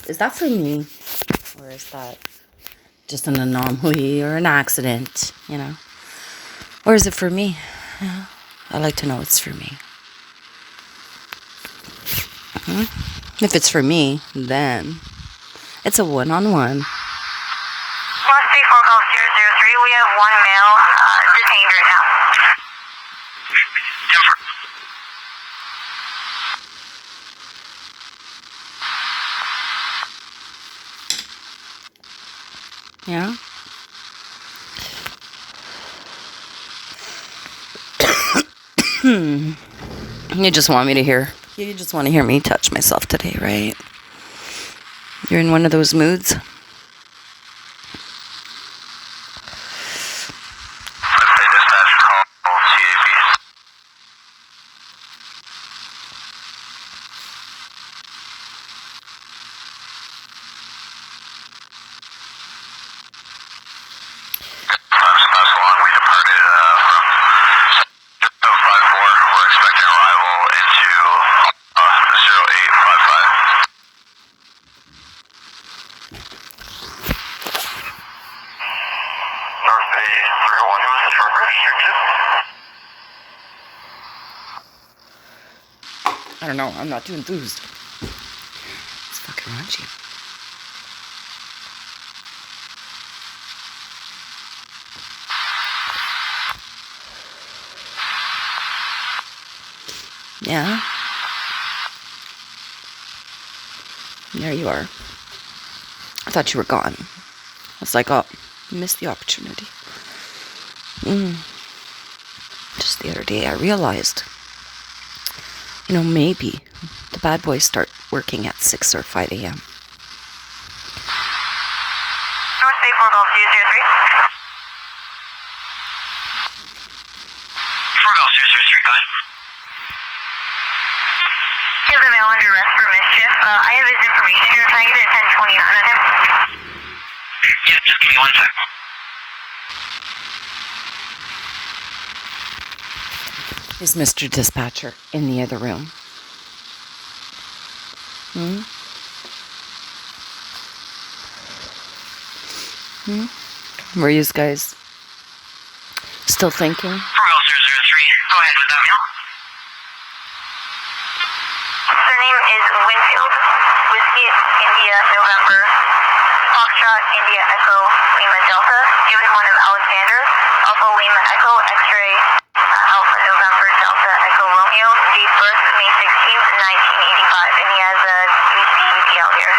Is that for me? Or is that just an anomaly or an accident, you know? Or is it for me? Yeah. I like to know it's for me. If it's for me, then it's a one-on-one. Plus 34 Golf 003, we have one male detained right now. Yeah. You just want me to hear. You just want to hear me touch myself today, right? You're in one of those moods. I don't know. I'm not too enthused. It's fucking raunchy. Yeah. There you are. I thought you were gone. I was like, oh, you missed the opportunity. Just the other day I realized, maybe the bad boys start working at 6 or 5 a.m. North State 4 Golf 003. 4 Golf 003, go ahead. He has a male under arrest for mischief. I have his information here. Can I get a 1029 on him? Yeah, just give me 1 sec. Is Mr. Dispatcher in the other room? Were you guys still thinking? 4 Golf 003, go ahead with that male. Surname is Winfield, Whiskey India November, Foxtrot India Echo Lima Delta. Give us one of Alexander, also Lima Echo X-ray Alpha November Delta Echo Romeo. Date birth May 16th, 1985, and he has a UC out here.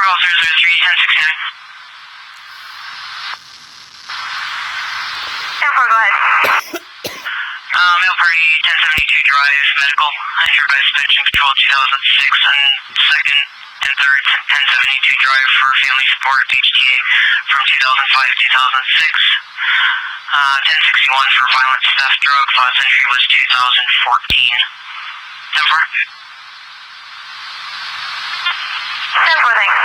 Golf 003, 1069. 10-4, go ahead. Male party, 1072 Drive, medical. Entered by Dispatch and Control 2006 on 2nd and 3rd, 1072 Drive for family support, HTA from 2005-2006. 1061 for violent theft drug. Last entry was 2014. 10-4. 10-4, thanks.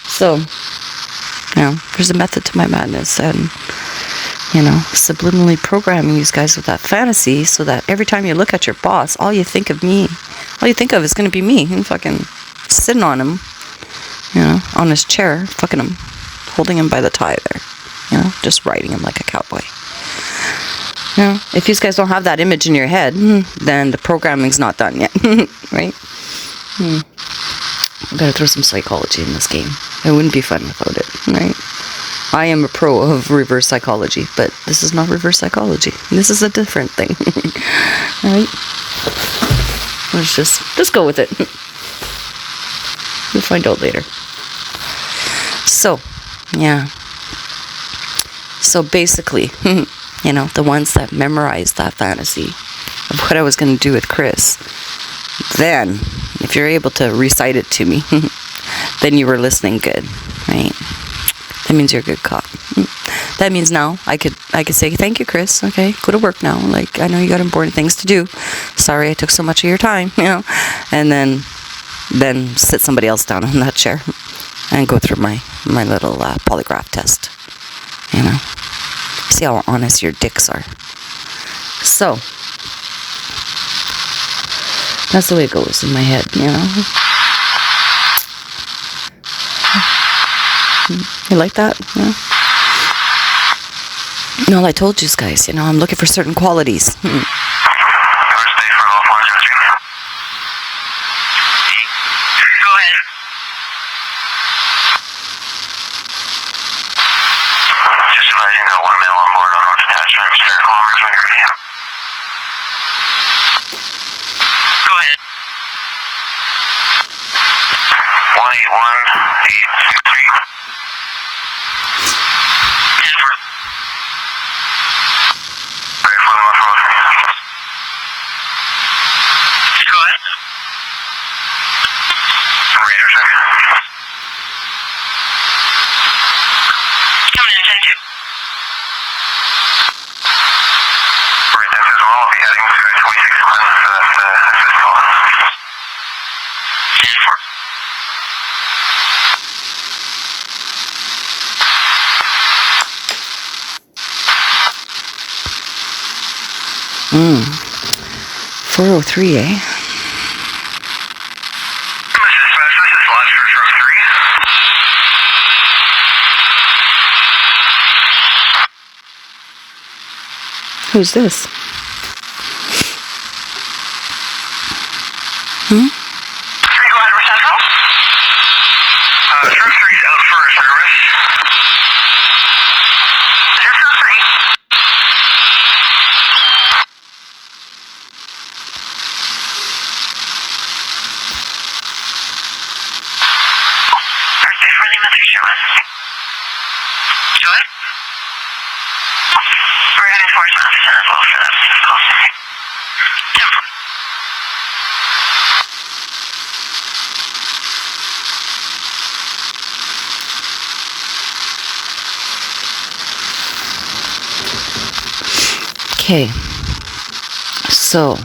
So, there's a method to my madness, and, subliminally programming these guys with that fantasy so that every time you look at your boss, all you think of is going to be me, and fucking sitting on him, on his chair, fucking him, holding him by the tie there, just riding him like a cowboy. If you guys don't have that image in your head, then the programming's not done yet, right? I've got to throw some psychology in this game. It wouldn't be fun without it, right? I am a pro of reverse psychology, but this is not reverse psychology. This is a different thing, right? Let's just go with it. You'll find out later. So, yeah. So basically, the ones that memorized that fantasy of what I was going to do with Chris, then, if you're able to recite it to me, then you were listening good, right? That means you're a good cop. That means now I could say, thank you, Chris. Okay, go to work now. Like, I know you got important things to do. sorry I took so much of your time, and then sit somebody else down in that chair and go through my little polygraph test, see how honest your dicks are. So that's the way it goes in my head, You like that? Yeah. No, I told you guys, I'm looking for certain qualities. Thursday for Golf 103. Go ahead. Just advising that one male on board on road attachment. Spare kilometers when you're ready. Go ahead. 181863. Mm. 403, eh? This is Lodge for 3. Who's this? Go ahead, Central. Truck 3's out for service. Is your Truck 3? Thursday for Lima 3 Sherman. Go ahead. We're heading towards Madison as well for that call. Temple. Okay, so,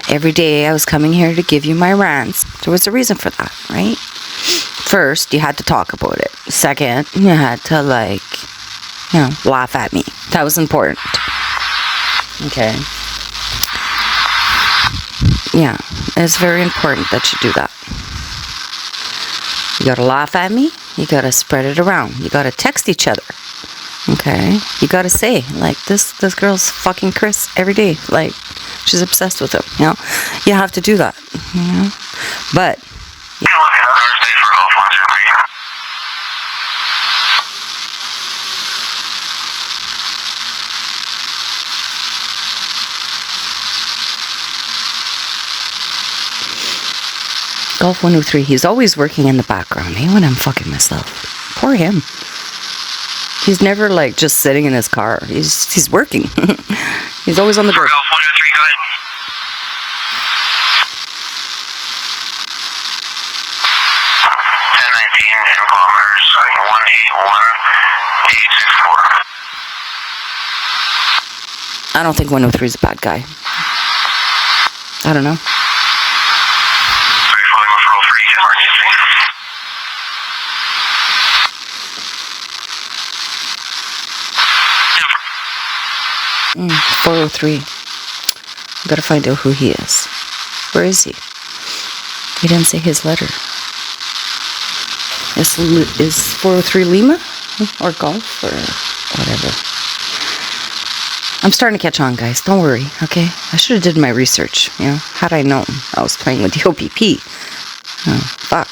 every day I was coming here to give you my rants. There was a reason for that, right? First, you had to talk about it. Second, you had to, laugh at me. That was important. Okay. Yeah, it's very important that you do that. You gotta laugh at me. You gotta spread it around. You gotta text each other. Okay? You gotta say, this girl's fucking Chris every day. She's obsessed with him, You have to do that, But, Thursday for Golf 103. 103, he's always working in the background, when I'm fucking myself. Poor him. He's never, just sitting in his car. He's working. He's always on the go. Golf 103, go ahead. 1019, 10 kilometers, 181, 864. I don't think 103 is a bad guy. I don't know. Sorry, falling off roll 3, emergency. 403. Gotta find out who he is. Where is he? He didn't say his letter. Is 403 Lima? Or Golf? Or whatever. I'm starting to catch on, guys. Don't worry, okay? I should have did my research, Had I known I was playing with the OPP. Oh, fuck.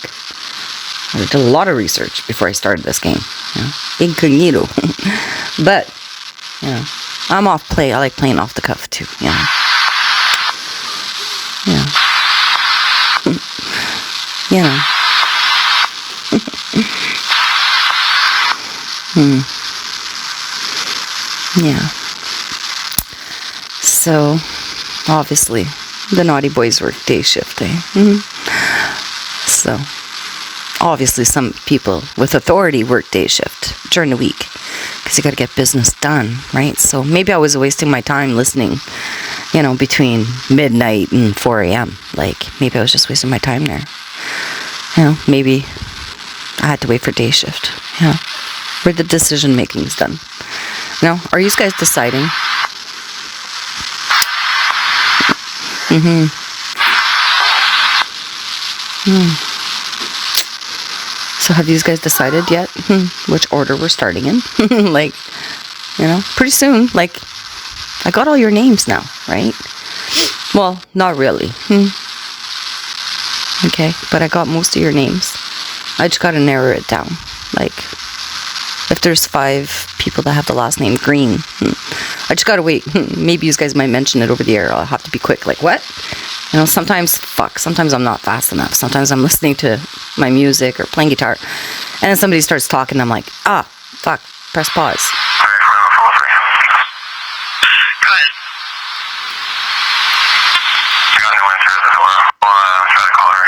I did a lot of research before I started this game. Incognito. But, I'm off play. I like playing off the cuff, too, Yeah. Yeah. So, obviously, the naughty boys work day shift, eh? So, obviously, some people with authority work day shift during the week. because you got to get business done, right? So maybe I was wasting my time listening, you know, between midnight and 4 a.m. Like, maybe I was just wasting my time there. You know, maybe I had to wait for day shift, you know, where the decision making is done. Now, are you guys deciding? So have you guys decided yet which order we're starting in? Like, you know, pretty soon. Like, I got all your names now, right? Well, not really. Okay, but I got most of your names. I just gotta narrow it down. Like, if there's 5 people that have the last name Green, I just gotta wait. Maybe you guys might mention it over the air. I'll have to be quick. Like, what? You know, sometimes I'm not fast enough. Sometimes I'm listening to my music or playing guitar, and then somebody starts talking, I'm like, fuck, press pause. Go ahead. I got no answer to the door. I'll try to call her.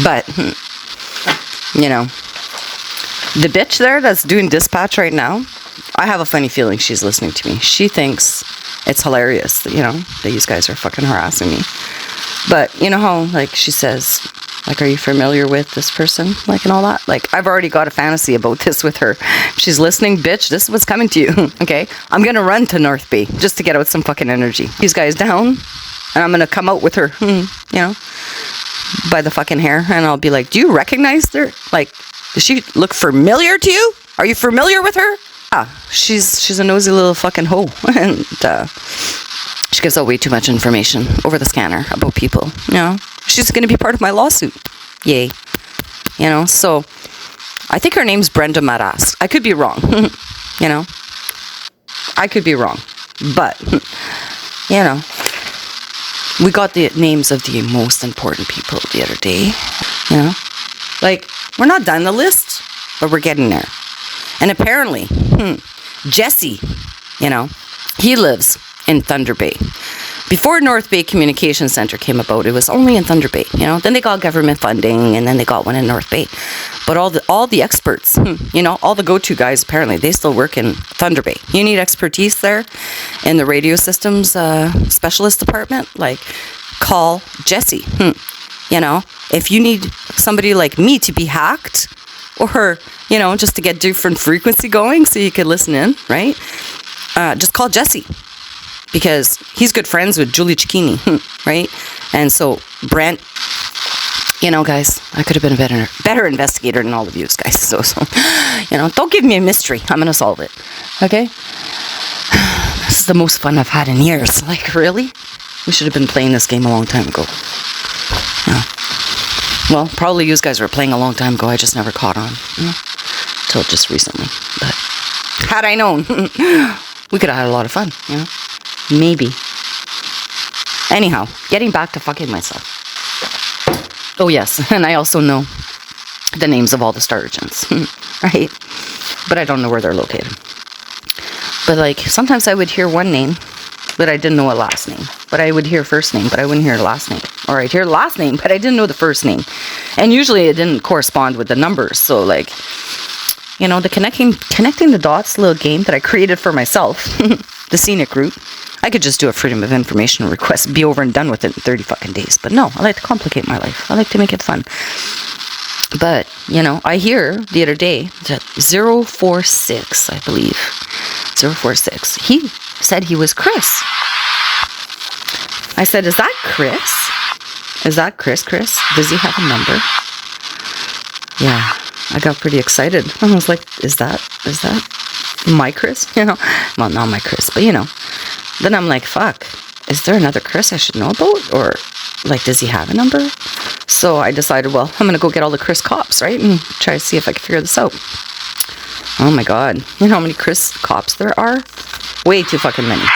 But, you know, the bitch there that's doing dispatch right now, I have a funny feeling she's listening to me. She thinks it's hilarious that, you know, that you guys are fucking harassing me. But you know how, like, she says, like, are you familiar with this person? Like, and all that. Like, I've already got a fantasy about this with her. She's listening, bitch. This is what's coming to you. Okay? I'm gonna run to North Bay just to get out some fucking energy. These guys down, and I'm gonna come out with her, you know, by the fucking hair, and I'll be like, do you recognize her? Like, does she look familiar to you? Are you familiar with her? She's a nosy little fucking hoe, and she gives out way too much information over the scanner about people. You know, she's gonna be part of my lawsuit. Yay. You know, so I think her name's Brenda Maras. I could be wrong. You know, I could be wrong, but you know, we got the names of the most important people the other day. You know, like, we're not done the list, but we're getting there. And apparently, Jesse, you know, he lives in Thunder Bay. Before North Bay Communication Center came about, it was only in Thunder Bay, you know. Then they got government funding, and then they got one in North Bay. But all the experts, you know, all the go-to guys, apparently, they still work in Thunder Bay. You need expertise there in the radio systems specialist department, like, call Jesse. You know, if you need somebody like me to be hacked, or, you know, just to get different frequency going so you could listen in, right? Just call Jesse, because he's good friends with Julie Cicchini, right? And so Brent, you know, guys, I could have been a better investigator than all of you guys. So, you know, don't give me a mystery. I'm gonna solve it. Okay? This is the most fun I've had in years. Like, really? We should have been playing this game a long time ago. Yeah. Well, probably you guys were playing a long time ago. I just never caught on, you know, till just recently. But had I known, we could have had a lot of fun, you know. Maybe. Anyhow, getting back to fucking myself. Oh yes, and I also know the names of all the star agents, right? But I don't know where they're located. But like, sometimes I would hear one name, but I didn't know a last name. But I would hear first name, but I wouldn't hear the last name. Or I'd hear the last name, but I didn't know the first name. And usually it didn't correspond with the numbers. So like, you know, the connecting the dots little game that I created for myself, the scenic route, I could just do a freedom of information request, be over and done with it in 30 fucking days. But no, I like to complicate my life. I like to make it fun. But, you know, I hear the other day that 046, I believe, 046, he said he was Chris. I said, is that Chris? Is that Chris? Does he have a number? Yeah, I got pretty excited. I was like, is that my Chris? You know, well, not my Chris, but you know. Then I'm like, fuck, is there another Chris I should know about? Or, like, does he have a number? So I decided, well, I'm going to go get all the Kkkops, right? And try to see if I can figure this out. Oh my god. You know how many Kkkops there are? Way too fucking many.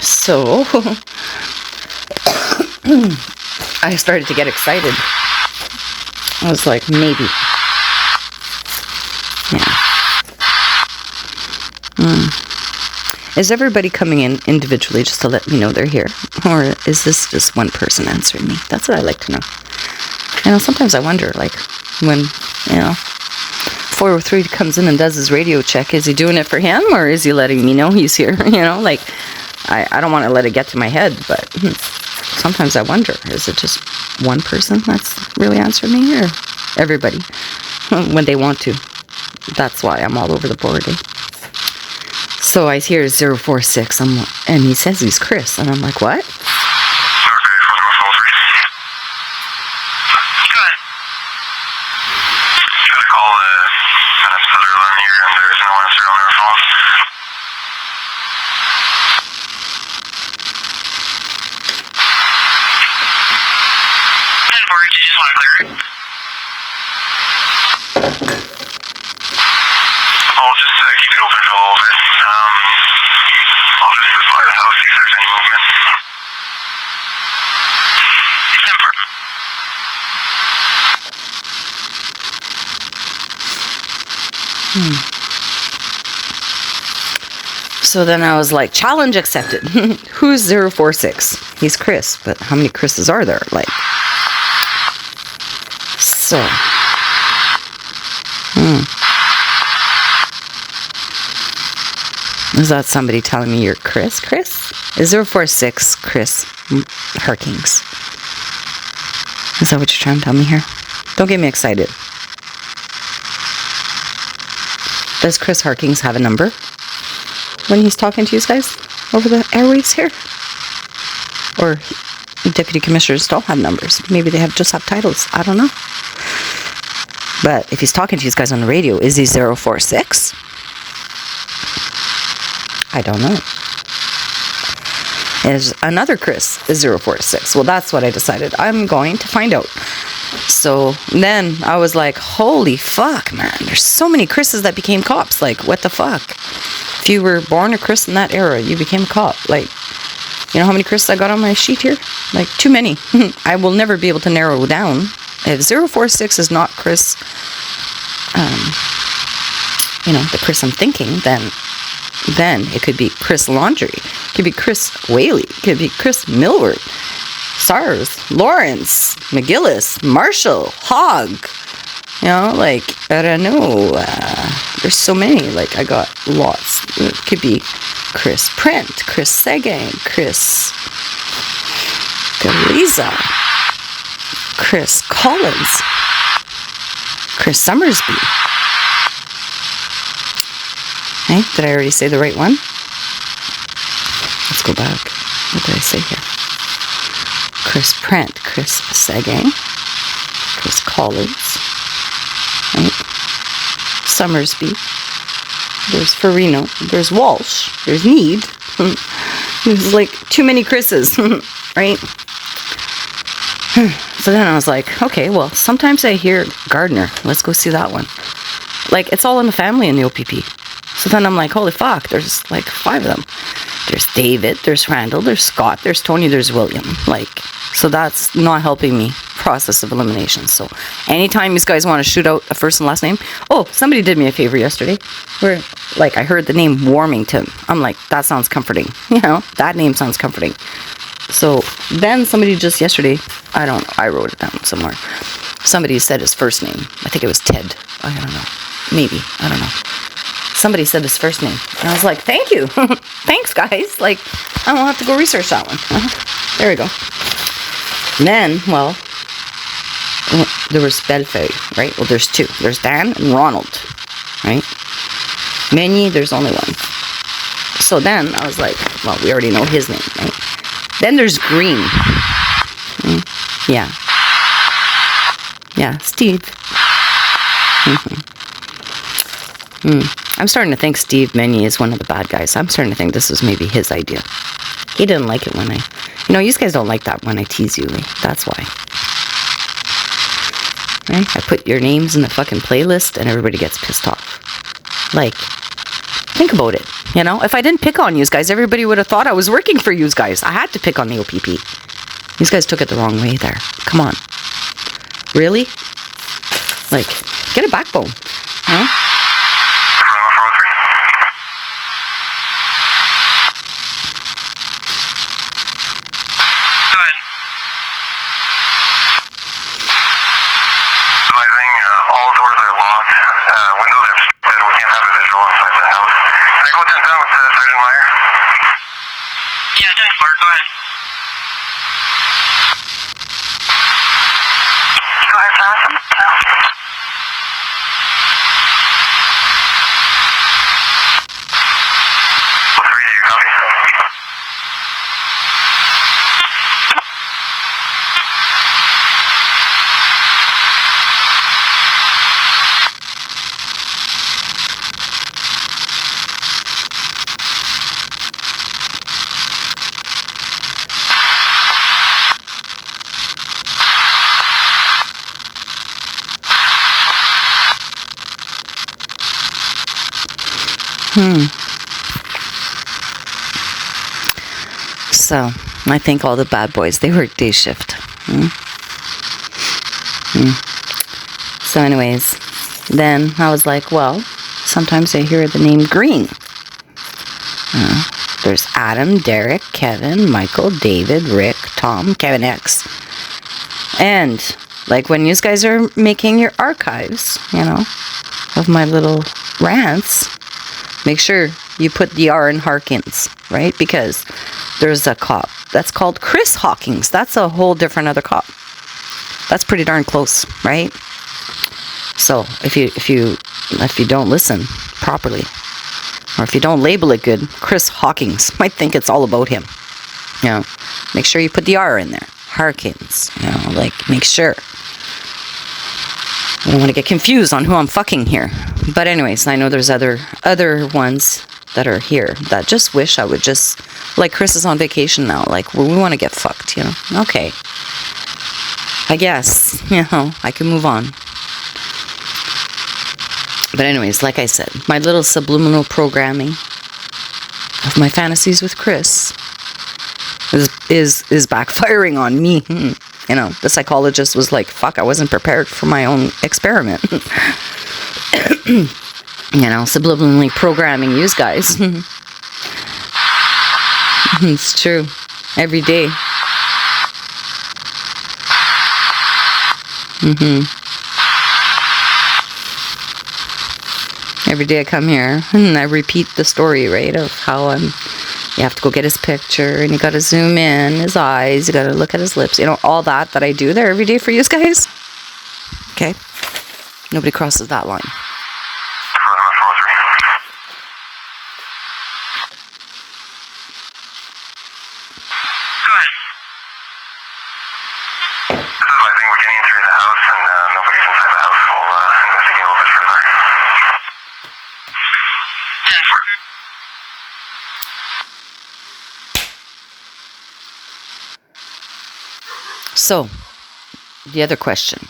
So, I started to get excited. I was like, maybe. Yeah. Is everybody coming in individually just to let me know they're here? Or is this just one person answering me? That's what I like to know. Sometimes I wonder, like, when, 403 comes in and does his radio check, is he doing it for him, or is he letting me know he's here? Like, I don't want to let it get to my head, but sometimes I wonder, is it just one person that's really answering me, or everybody when they want to? That's why I'm all over the board. So I hear 046, and he says he's Chris, and I'm like, what? So then I was like, challenge accepted. Who's 046? He's Chris, but how many Chris's are there? Like, so. Is that somebody telling me you're Chris? Chris? Is 046 Chris Harkings? Is that what you're trying to tell me here? Don't get me excited. Does Chris Harkings have a number when he's talking to you guys over the airwaves here? Or deputy commissioners don't have numbers. Maybe they just have titles. I don't know. But if he's talking to you guys on the radio, is he 046? I don't know. Is another Chris is 046? Well, that's what I decided. I'm going to find out. So then I was like, holy fuck, man. There's so many Chris's that became cops. Like, what the fuck? If you were born a Chris in that era, you became a cop. Like, you know how many Chris's I got on my sheet here? Like, too many. I will never be able to narrow down. If 046 is not Chris, the Chris I'm thinking, then it could be Chris Laundry. It could be Chris Whaley. It could be Chris Millward. Sars, Lawrence, McGillis, Marshall, Hogg. I don't know. There's so many. Like, I got lots. It could be Chris Prent, Chris Seguin, Chris Galiza, Chris Collins, Chris Summersby. Hey, did I already say the right one? Let's go back. What did I say here? Chris Prent, Chris Seguin, Chris Collins, right? Summersby, there's Farino, there's Walsh, there's Need. There's like too many Chris's, right? So then I was like, okay, well, sometimes I hear Gardner. Let's go see that one. Like, it's all in the family in the OPP. So then I'm like, holy fuck, there's like 5 of them. There's David, there's Randall, there's Scott, there's Tony, there's William. Like, so that's not helping me process of elimination. So anytime you guys want to shoot out a first and last name. Oh, somebody did me a favor yesterday where, like, I heard the name Warmington. I'm like, that sounds comforting. That name sounds comforting. So then somebody just yesterday, I wrote it down somewhere. Somebody said his first name. I think it was Ted. I don't know. Maybe. I don't know. Somebody said his first name. And I was like, thank you. Thanks, guys. Like, I don't have to go research that one. There we go. And then, well, there was Bellefeuille, right? Well, there's 2. There's Dan and Ronald, right? Meunier, there's only 1. So then I was like, well, we already know his name, right? Then there's Green. Yeah. Yeah, Steve. I'm starting to think Steve Meunier is one of the bad guys. I'm starting to think this was maybe his idea. He didn't like it when you guys don't like that when I tease you. Like, that's why. Right? I put your names in the fucking playlist and everybody gets pissed off. Like, think about it. You know, if I didn't pick on you guys, everybody would have thought I was working for you guys. I had to pick on the OPP. These guys took it the wrong way there. Come on. Really? Like, get a backbone. Huh? So, I think all the bad boys, they work day shift. So anyways, then I was like, well, sometimes I hear the name Green. There's Adam, Derek, Kevin, Michael, David, Rick, Tom, Kevin X. And, like, when you guys are making your archives, you know, of my little rants, make sure you put the R in Harkins, right? Because there's a cop that's called Chris Hawkins. That's a whole different other cop. That's pretty darn close, right? So if you don't listen properly, or if you don't label it good, Chris Hawkins might think it's all about him. You know, make sure you put the R in there. Harkins. You know, like, make sure. I don't want to get confused on who I'm fucking here. But anyways, I know there's other ones that are here that just wish I would just, like, Chris is on vacation now. Like, we want to get fucked, you know. Okay. I guess, you know, I can move on. But anyways, like I said, my little subliminal programming of my fantasies with Chris is backfiring on me. You know, the psychologist was like, fuck, I wasn't prepared for my own experiment. You know, subliminally programming you guys. It's true. Every day. Every day I come here and I repeat the story, right, of how you have to go get his picture and you gotta zoom in his eyes, you gotta look at his lips, you know, all that I do there every day for you guys. Okay? Nobody crosses that line. So, the other question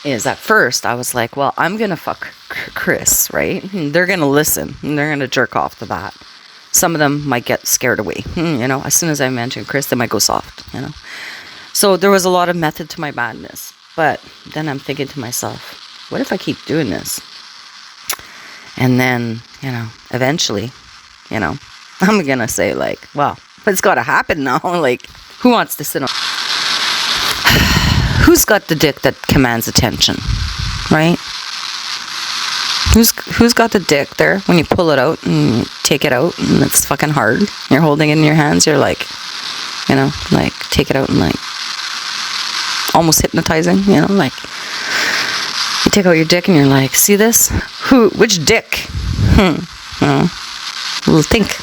is, at first, I was like, well, I'm going to fuck Chris, right? They're going to listen. And they're going to jerk off to that. Some of them might get scared away. You know, as soon as I mention Chris, they might go soft, you know. So, there was a lot of method to my madness. But then I'm thinking to myself, what if I keep doing this? And then, you know, eventually, you know, I'm going to say, like, well, it's got to happen now. Like, who wants to sit on... Who's got the dick that commands attention, right? Who's got the dick there when you pull it out and you take it out and it's fucking hard? You're holding it in your hands. You're like, you know, like, take it out and, like, almost hypnotizing, you know, like, you take out your dick and you're like, see this? Which dick? You know, well, think.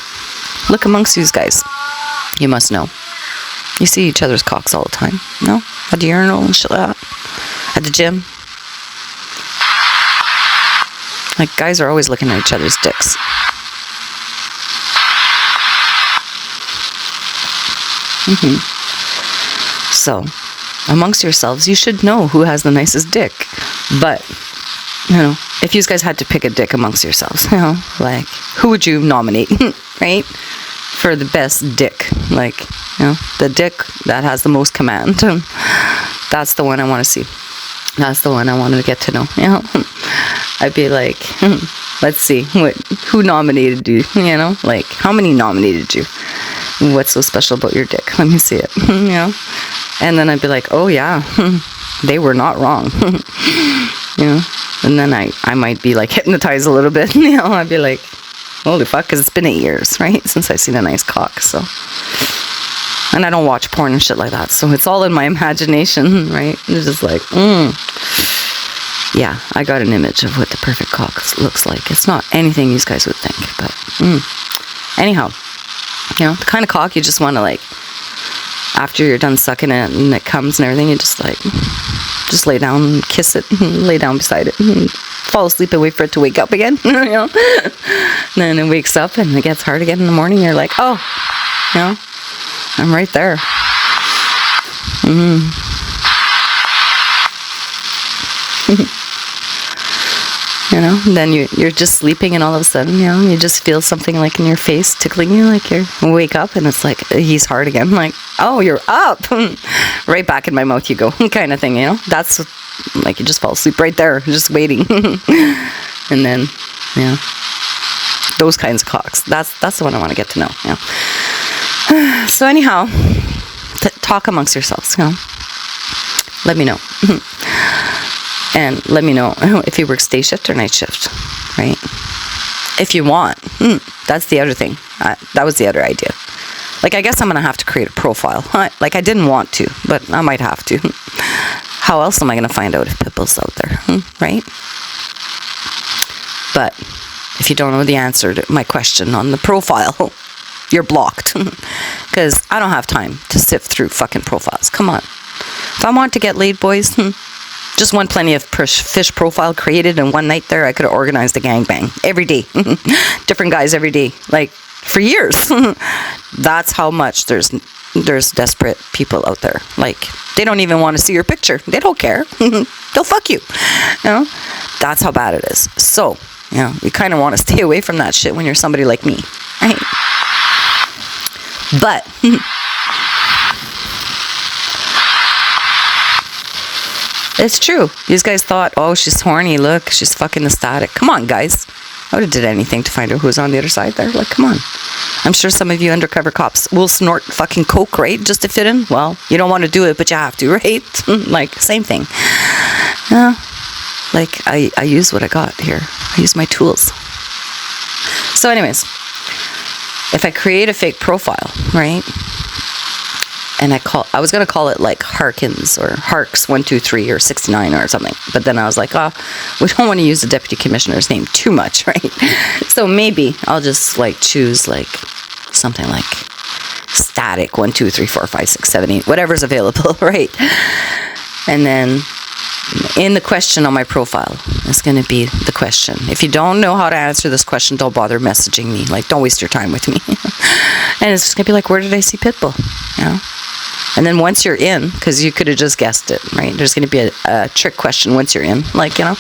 Look amongst you guys. You must know. You see each other's cocks all the time, no? At the urinal and shit like that. At the gym. Like, guys are always looking at each other's dicks. So, amongst yourselves, you should know who has the nicest dick. But, you know, if you guys had to pick a dick amongst yourselves, you know, like, who would you nominate, right? For the best dick, like, you know, the dick that has the most command. That's the one I want to see. That's the one I wanted to get to know, you know. I'd be like, let's see, who nominated you, you know? Like, how many nominated you? What's so special about your dick? Let me see it, you know? And then I'd be like, oh yeah, they were not wrong, you know? And then I might be like hypnotized a little bit, you know? I'd be like, holy fuck, because it's been 8 years, right? Since I've seen a nice cock, so. And I don't watch porn and shit like that, so it's all in my imagination, right? It's just like, yeah, I got an image of what the perfect cock looks like. It's not anything you guys would think, but anyhow, you know, the kind of cock you just want to, like, after you're done sucking it and it comes and everything, you just like, just lay down and kiss it, and lay down beside it, and fall asleep and wait for it to wake up again, you know? And then it wakes up and it gets hard again in the morning. You're like, oh, you know, I'm right there. You know, and then you're just sleeping and all of a sudden, you know, you just feel something like in your face tickling you, like you wake up and it's like, he's hard again. I'm like, oh, you're up. Right back in my mouth you go, kind of thing, you know. That's like, you just fall asleep right there, just waiting. And then, yeah, those kinds of cocks. That's the one I want to get to know, you know. So anyhow, talk amongst yourselves, you know. Let me know. And let me know if you work day shift or night shift, right? If you want. That's the other thing. That was the other idea. Like, I guess I'm going to have to create a profile. Like, I didn't want to, but I might have to. How else am I going to find out if Pitbull's out there, right? But if you don't know the answer to my question on the profile, you're blocked. Because I don't have time to sift through fucking profiles. Come on. If I want to get laid, boys, just one Plenty of Fish profile created in one night there, I could have organized a gangbang every day. Different guys every day. Like, for years. That's how much there's desperate people out there. Like, they don't even want to see your picture. They don't care. They'll fuck you. You know? That's how bad it is. So, you know, you kind of want to stay away from that shit when you're somebody like me. Right? But it's true. These guys thought, oh, she's horny. Look, she's fucking ecstatic. Come on, guys. I would have did anything to find out who's on the other side there. Like, come on. I'm sure some of you undercover cops will snort fucking coke, right? Just to fit in. Well, you don't want to do it, but you have to, right? Like, same thing. Like, I use what I got here. I use my tools. So anyways, if I create a fake profile, right? And I was going to call it like Harkins or Harks 123 or 69 or something. But then I was like, oh, we don't want to use the deputy commissioner's name too much, right? So maybe I'll just like choose like something like Static 1 2 3 4 5 6 7 8, whatever's available, right? And then in the question on my profile is going to be the question. If you don't know how to answer this question, don't bother messaging me. Like, don't waste your time with me. And it's just going to be like, where did I see Pitbull? You know? And then once you're in, because you could have just guessed it, right? There's going to be a trick question once you're in, like, you know?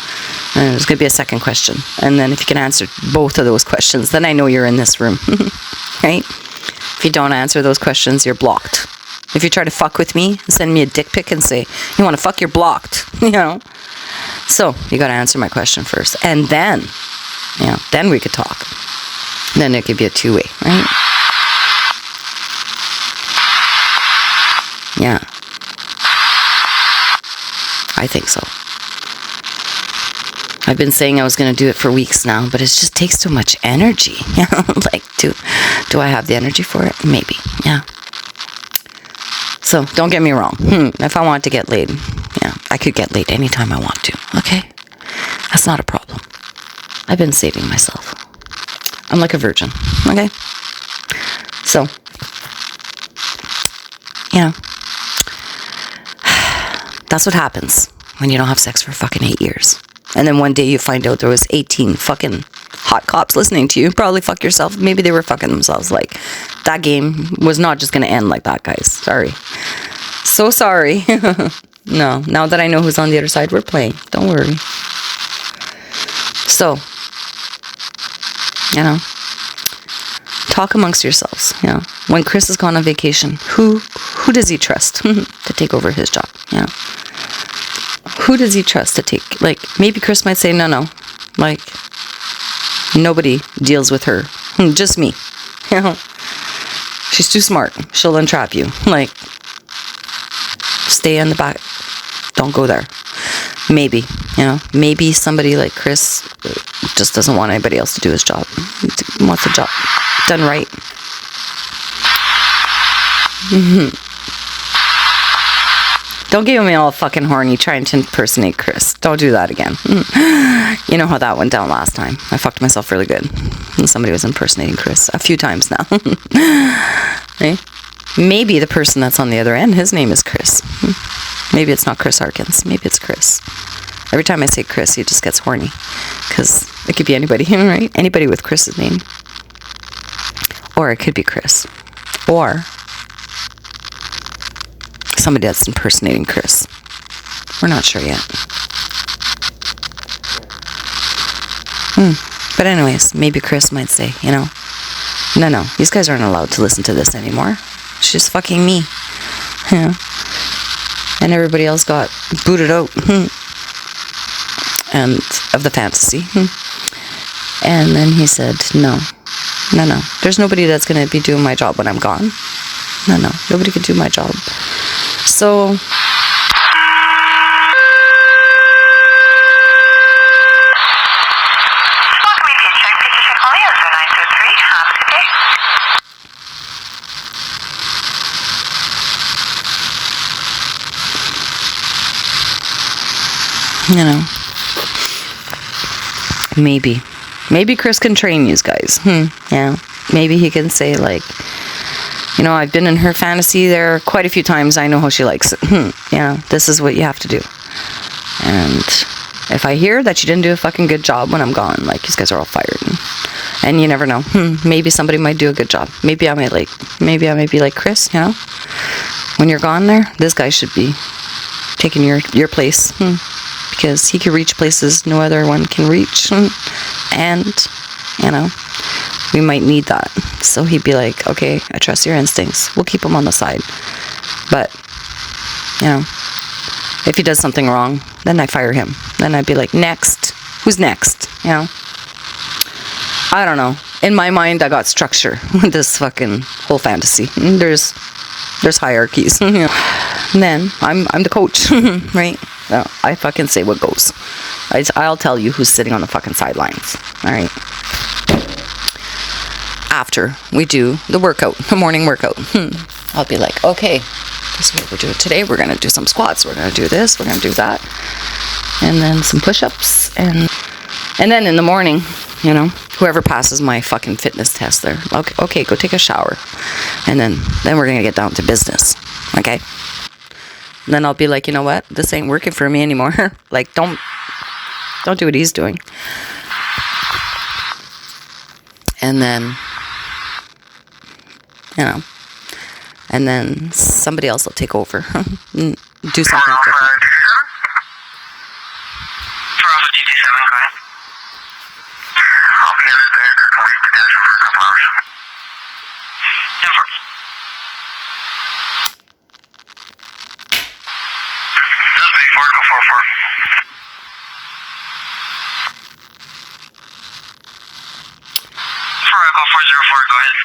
And there's going to be a second question. And then if you can answer both of those questions, then I know you're in this room, right? If you don't answer those questions, you're blocked. If you try to fuck with me, send me a dick pic and say, you want to fuck, you're blocked, you know? So, you got to answer my question first. And then, you know, then we could talk. Then it could be a two-way, right? Yeah. I think so. I've been saying I was going to do it for weeks now, but it just takes too much energy. Like, do I have the energy for it? Maybe, yeah. So, don't get me wrong. If I want to get laid, yeah, I could get laid anytime I want to, okay? That's not a problem. I've been saving myself. I'm like a virgin, okay? So, you know, that's what happens when you don't have sex for fucking 8 years. And then one day you find out there was 18 fucking hot cops listening to you. Probably fuck yourself. Maybe they were fucking themselves. Like, that game was not just going to end like that, guys. Sorry. So sorry. No, now that I know who's on the other side, we're playing. Don't worry. So, you know, talk amongst yourselves. You know, when Chris has gone on vacation, who does he trust to take over his job? You know, who does he trust to take? Like, maybe Chris might say, no, like, nobody deals with her, just me. You know, she's too smart. She'll entrap you. Like, stay in the back. Don't go there. Maybe, you know, maybe somebody like Chris just doesn't want anybody else to do his job. He wants the job done right. Don't get me all fucking horny trying to impersonate Chris. Don't do that again. You know how that went down last time. I fucked myself really good. And somebody was impersonating Chris a few times now. Okay? Maybe the person that's on the other end, his name is Chris. Maybe it's not Chris Harkins. Maybe it's Chris. Every time I say Chris, he just gets horny. Because it could be anybody, right? Anybody with Chris's name. Or it could be Chris. Or somebody that's impersonating Chris. We're not sure yet. But anyways, maybe Chris might say, you know, no, these guys aren't allowed to listen to this anymore. She's fucking me. You know? And everybody else got booted out and of the fantasy. And then he said, no. There's nobody that's going to be doing my job when I'm gone. No, nobody can do my job. So you know, maybe Chris can train you guys. Yeah, maybe he can say, like, you know, I've been in her fantasy there quite a few times. I know how she likes it. Yeah, this is what you have to do. And if I hear that you didn't do a fucking good job when I'm gone, like, these guys are all fired. And you never know. Maybe somebody might do a good job. Maybe I might be like Chris, you know? When you're gone there, this guy should be taking your place. Because he can reach places no other one can reach. And, you know, we might need that. So he'd be like, okay, I trust your instincts. We'll keep him on the side. But, you know, if he does something wrong, then I fire him. Then I'd be like, next. Who's next? You know? I don't know. In my mind, I got structure with this fucking whole fantasy. There's hierarchies. You know? And then I'm the coach, right? I fucking say what goes. I'll tell you who's sitting on the fucking sidelines. All right. After we do the workout, the morning workout, I'll be like, okay, this is what we're doing today. We're going to do some squats. We're going to do this. We're going to do that. And then some push-ups. And then in the morning, you know, whoever passes my fucking fitness test there, okay, go take a shower. And then we're going to get down to business. Okay? And then I'll be like, you know what? This ain't working for me anymore. Like, don't do what he's doing. And then, you know, and then somebody else will take over. Do something different. I'll be out there for a couple hours. Echo 404, go ahead.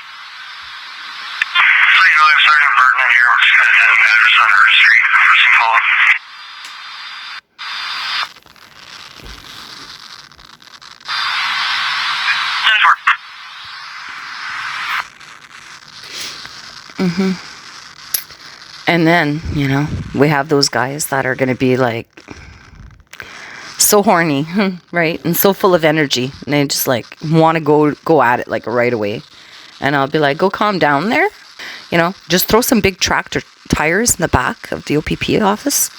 So you know, I'm Sergeant Burton here. We're just going to send an address on her street for some follow-up. And then, you know, we have those guys that are going to be like so horny, right? And so full of energy. And they just like want to go at it like right away. And I'll be like, go calm down there. You know, just throw some big tractor tires in the back of the OPP office.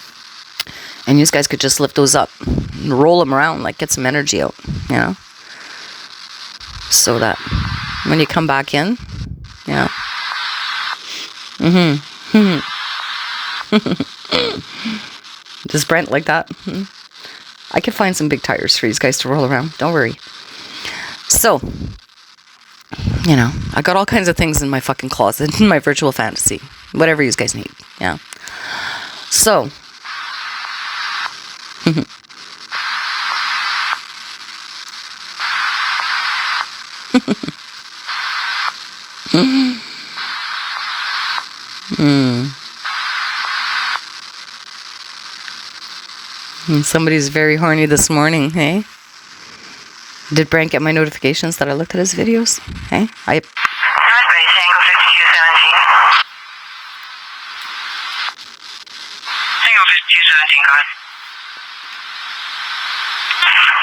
And you guys could just lift those up and roll them around, like get some energy out, you know? So that when you come back in, you know. Does Brent like that? I could find some big tires for you guys to roll around. Don't worry. So, you know, I got all kinds of things in my fucking closet, in my virtual fantasy. Whatever you guys need. Yeah. So. Somebody's very horny this morning, hey? Did Brent get my notifications that I looked at his videos? Hey? Tango 5217. Tango 5217, go ahead.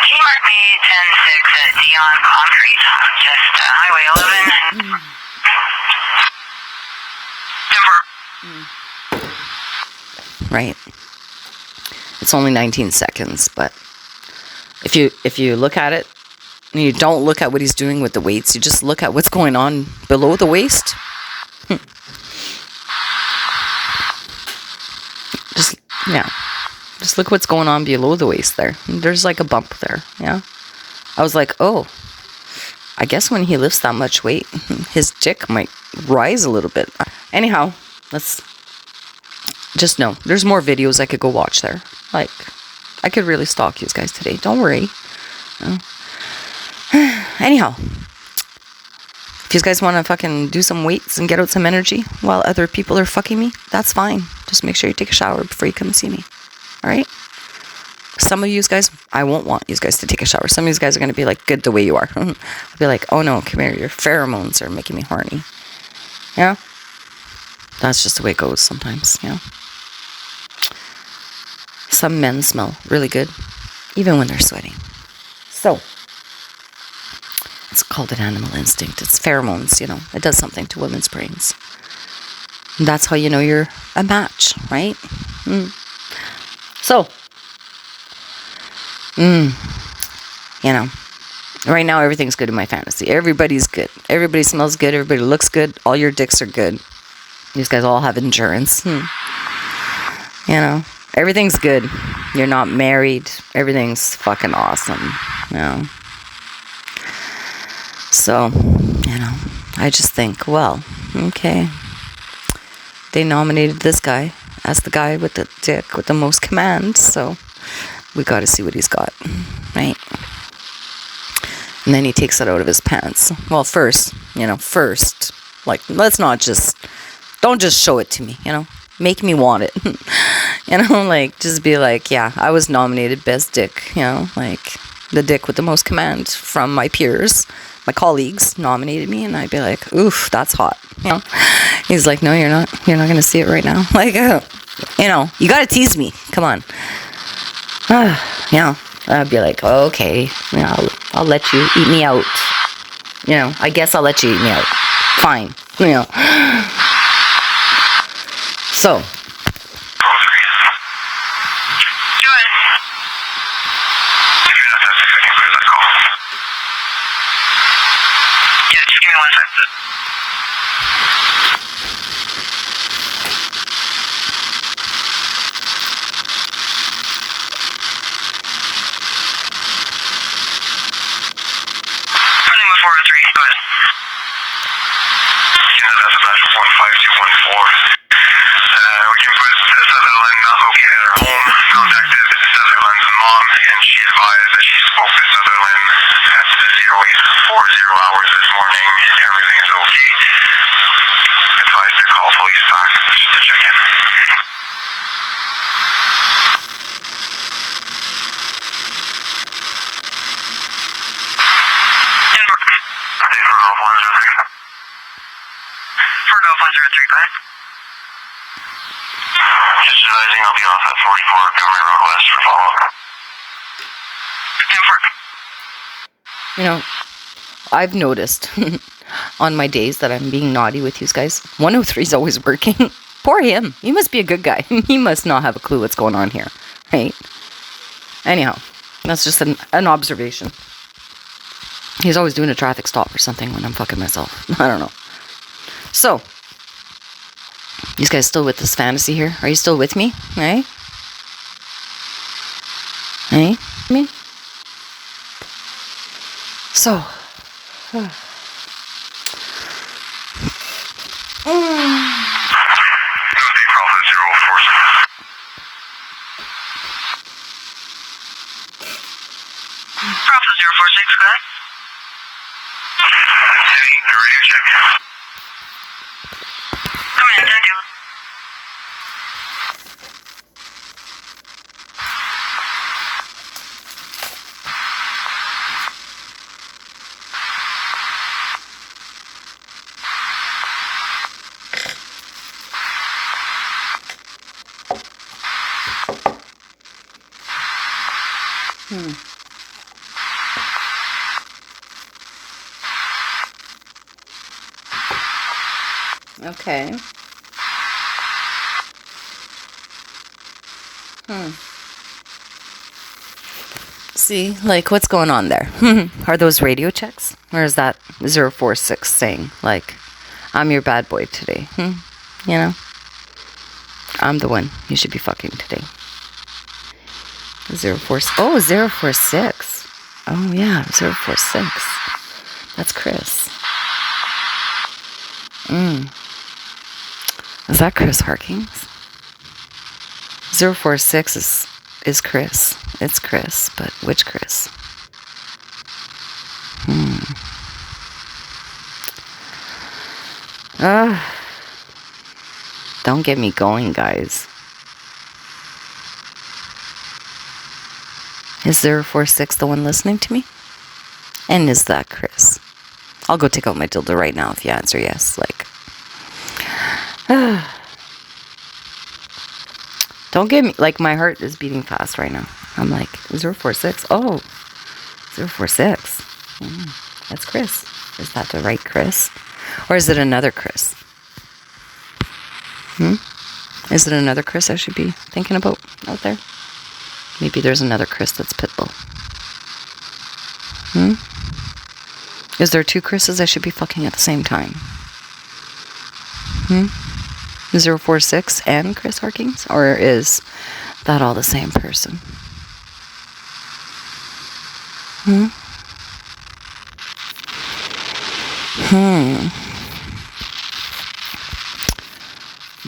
Can you mark me 10-6 at Dion Concrete? Just Highway 11. Right. It's only 19 seconds, but if you look at it, and you don't look at what he's doing with the weights, you just look at what's going on below the waist. Just look what's going on below the waist there. There's like a bump there, yeah. I was like, oh, I guess when he lifts that much weight, his dick might rise a little bit. Anyhow, let's just know there's more videos I could go watch there. Like, I could really stalk you guys today. Don't worry. Anyhow, if you guys want to fucking do some weights and get out some energy while other people are fucking me, that's fine. Just make sure you take a shower before you come see me. All right? Some of you guys, I won't want you guys to take a shower. Some of you guys are going to be like, good the way you are. I'll be like, oh no, come here. Your pheromones are making me horny. Yeah? That's just the way it goes sometimes, you know? Some men smell really good, even when they're sweating. So, it's called an animal instinct. It's pheromones, you know. It does something to women's brains. And that's how you know you're a match, right? So, you know, right now everything's good in my fantasy. Everybody's good. Everybody smells good. Everybody looks good. All your dicks are good. These guys all have endurance. You know, everything's good. You're not married. Everything's fucking awesome. You know. So, you know, I just think, well, okay. They nominated this guy as the guy with the dick with the most command, so we got to see what he's got, right? And then he takes it out of his pants. Well, first, like, don't just show it to me, you know? Make me want it. You know, like, just be like, yeah, I was nominated best dick, you know? Like, the dick with the most command from my peers. My colleagues nominated me, and I'd be like, oof, that's hot, you know? He's like, no, you're not going to see it right now. Like, you know, you got to tease me. Come on. You know, I'd be like, okay, you know, I'll let you eat me out. You know, I guess I'll let you eat me out. Fine, you know. So. Just advising I'll be off at 44 Government Road West for follow-up. You know, I've noticed on my days that I'm being naughty with you guys, 103 is always working. Poor him. He must be a good guy. He must not have a clue what's going on here, right? Anyhow, that's just an observation. He's always doing a traffic stop or something when I'm fucking myself. I don't know. So, you guys still with this fantasy here? Are you still with me? Hey? Hey? Me? So. Bravo 046, go ahead. Heavy, radio check. Come in, thank you. Okay. See, like, what's going on there? Are those radio checks? Or is that 046 saying, like, I'm your bad boy today? You know? I'm the one you should be fucking today. 046. Oh, 046. Oh, yeah, 046. That's Chris. Is that Chris Harkins? 046 is Chris. It's Chris, but which Chris? Don't get me going, guys. Is 046 the one listening to me? And is that Chris? I'll go take out my dildo right now if you answer yes. Like, don't get me, like, my heart is beating fast right now. I'm like, 046. Oh, 046. That's Chris. Is that the right Chris? Or is it another Chris? Is it another Chris I should be thinking about out there? Maybe there's another Chris that's Pitbull. Is there two Chris's I should be fucking at the same time? 046 and Chris Harkins? Or is that all the same person?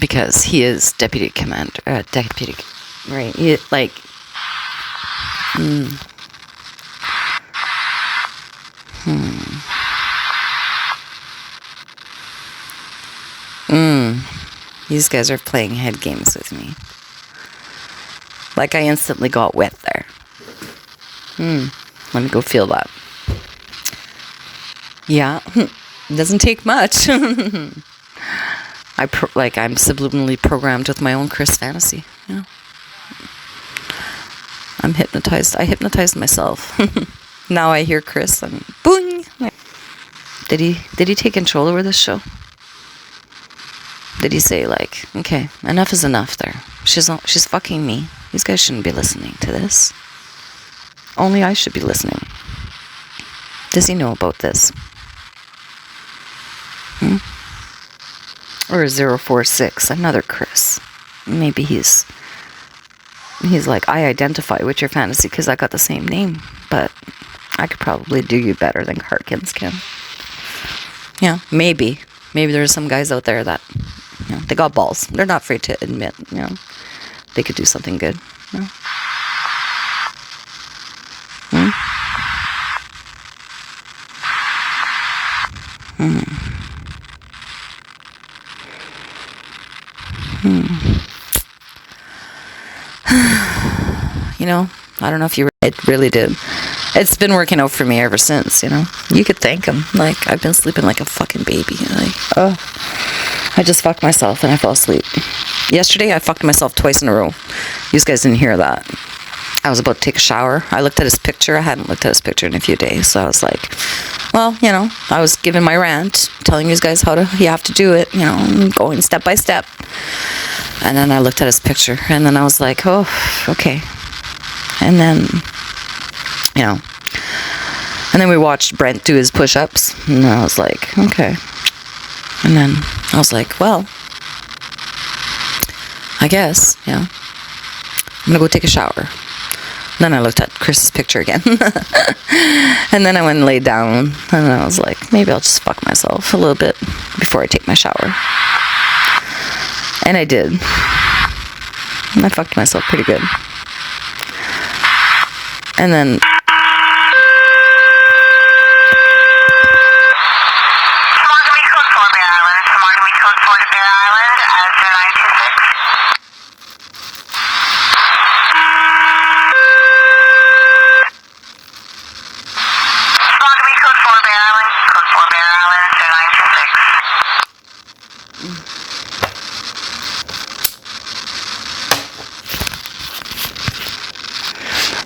Because he is deputy commander, right? He, like, These guys are playing head games with me. Like, I instantly got wet there. Let me go feel that. Yeah, it doesn't take much. I'm subliminally programmed with my own Chris fantasy. Yeah. I'm hypnotized. I hypnotized myself. Now I hear Chris and boing. Did he take control over this show? Did he say, like, okay, enough is enough there. She's fucking me. These guys shouldn't be listening to this. Only I should be listening. Does he know about this? Or 046, another Chris. Maybe he's like, I identify with your fantasy because I got the same name, but I could probably do you better than Harkins can. Yeah, maybe there's some guys out there that, you know, they got balls. They're not afraid to admit, you know, they could do something good. You know? You know, I don't know if it really did. It's been working out for me ever since, you know. You could thank him. Like, I've been sleeping like a fucking baby. Like, I just fucked myself and I fell asleep. Yesterday, I fucked myself twice in a row. You guys didn't hear that. I was about to take a shower. I looked at his picture. I hadn't looked at his picture in a few days. So I was like, well, you know, I was giving my rant, telling you guys you have to do it, you know, going step by step. And then I looked at his picture and then I was like, oh, okay. And then, you know, and then we watched Brent do his push-ups and I was like, okay. And then I was like, well, I guess, yeah, I'm gonna go take a shower. Then I looked at Chris's picture again. And then I went and laid down. And I was like, maybe I'll just fuck myself a little bit before I take my shower. And I did. I fucked myself pretty good. And then...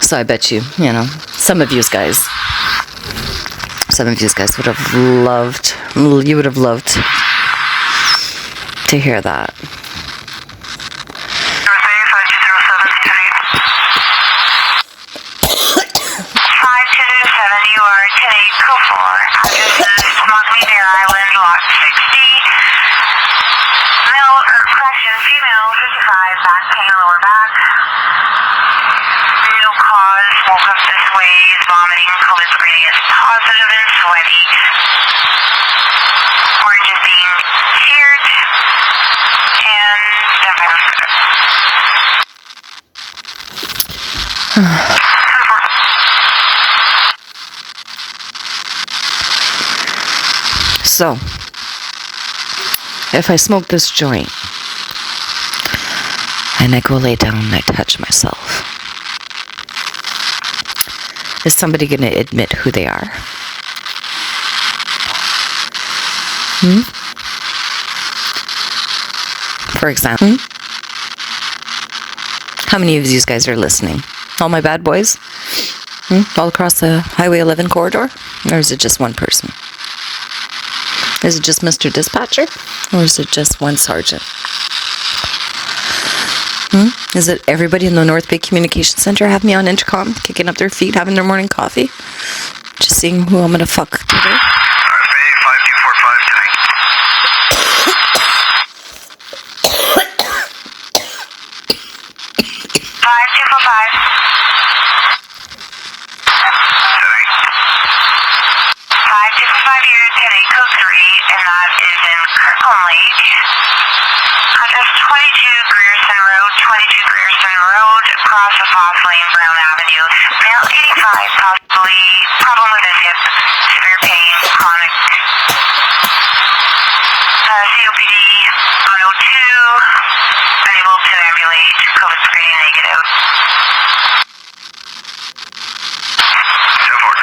So I bet you know, some of you guys would have loved, you would have loved to hear that. 5207, you are today Kkkopp. Address is Smogmy Bear Island, lot 60. Male, correction, female, 55, back pain, lower back. No cause, woke up this way, is vomiting, COVID screening is positive and sweaty. Orange is being teared, and So, if I smoke this joint and I go lay down and I touch myself, is somebody going to admit who they are? For example, how many of you guys are listening? All my bad boys? All across the Highway 11 corridor? Or is it just one person? Is it just Mr. Dispatcher? Or is it just one sergeant? Is it everybody in the North Bay Communication Center have me on intercom, kicking up their feet, having their morning coffee? Just seeing who I'm going to fuck today? RFA 5245 today. 5245. 5245, you're today code 3, and that is in Kirkland Lake. Address 22 Grierson Road, 22 Grierson Road, across the Foss Lane, Brown Avenue. Male 85, possibly problem with his hip, severe pain, chronic. COPD on O2, unable to ambulate, COVID screening negative. So forth.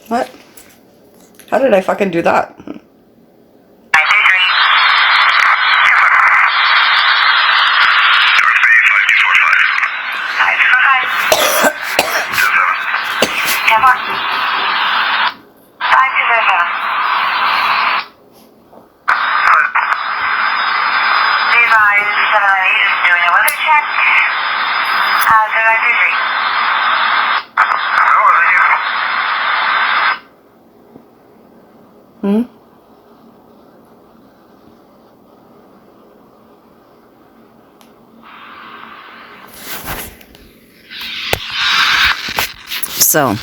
What? How did I fucking do that? 523. 525. 798 is doing a weather check. 793. So.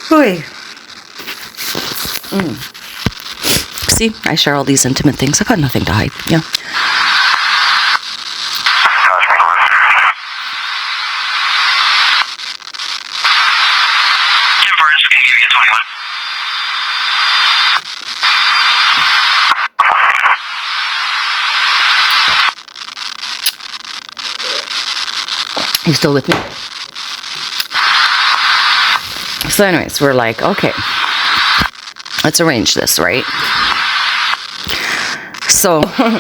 Oy. See, I share all these intimate things. I've got nothing to hide. Yeah. Tim Burns can give you a 21. You still with me? So anyways, we're like, okay. let's arrange this, right? So, For Lima 403.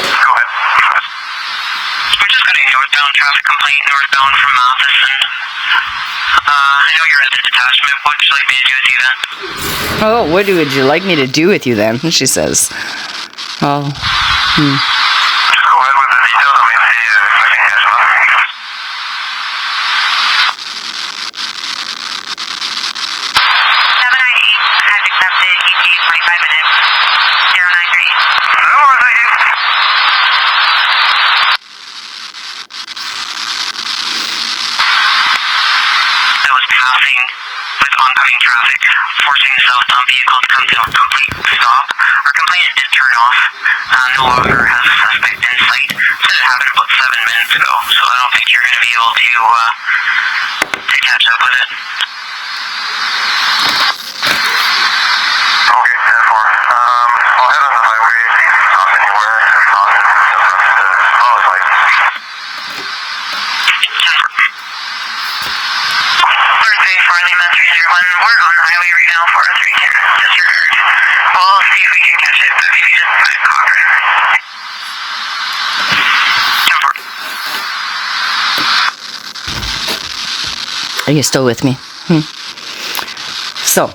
Go ahead. We're just getting a northbound traffic complaint northbound from Mathis, and I know you're at the detachment. What would you like me to do with you then? oh, what would you like me to do with you then? She says. Oh, Just go ahead with the details. Let me see if I can catch them up. 798 has accepted ET 25 minutes. 093. No more, thank you. That was passing with oncoming traffic, forcing the southbound vehicle to come to a complete stop. Our complainant did turn off. No longer has a suspect in sight. Said it happened about 7 minutes ago, so I don't think you're going to be able to catch up with it. Okay, 10-4. I'll head on the highway, see if it stops anywhere. If not, just follow the light. 10-4. Thursday, Farley, Mass 301. We're on the highway right now, 403 here. Disregard. We'll see if we can catch it, but maybe just by Kkkopp. 10-4. are you still with me? So,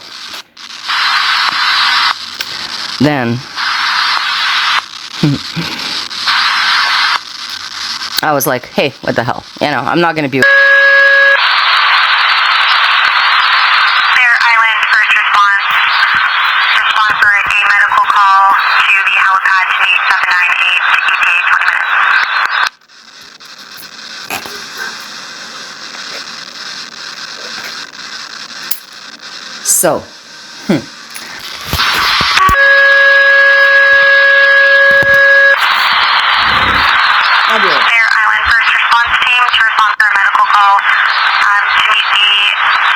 then, I was like, hey, what the hell? You know, I'm not going to be... Bear Island first response. Respond for a medical call to the helipad to meet 798 to ETA 20 minutes. So, I'll do it. Bear Island first response team to respond for a medical call to meet the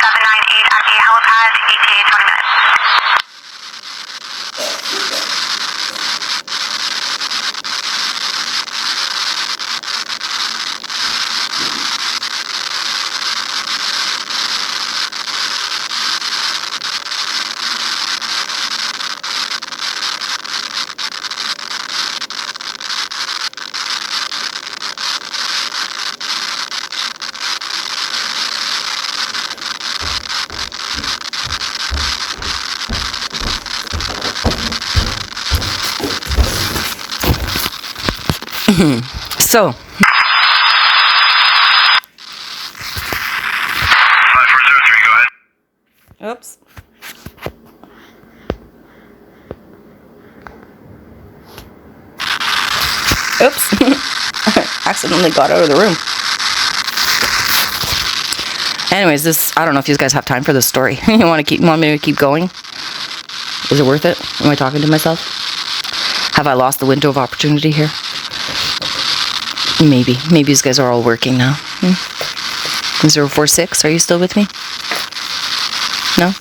798 at the helipad, ETA 20 minutes. So, 5403, go ahead. oops. Oops. Accidentally got out of the room. Anyways, this, I don't know if you guys have time for this story. You want me to keep going? Is it worth it? Am I talking to myself? Have I lost the window of opportunity here? Maybe you guys are all working now. 046, are you still with me? No?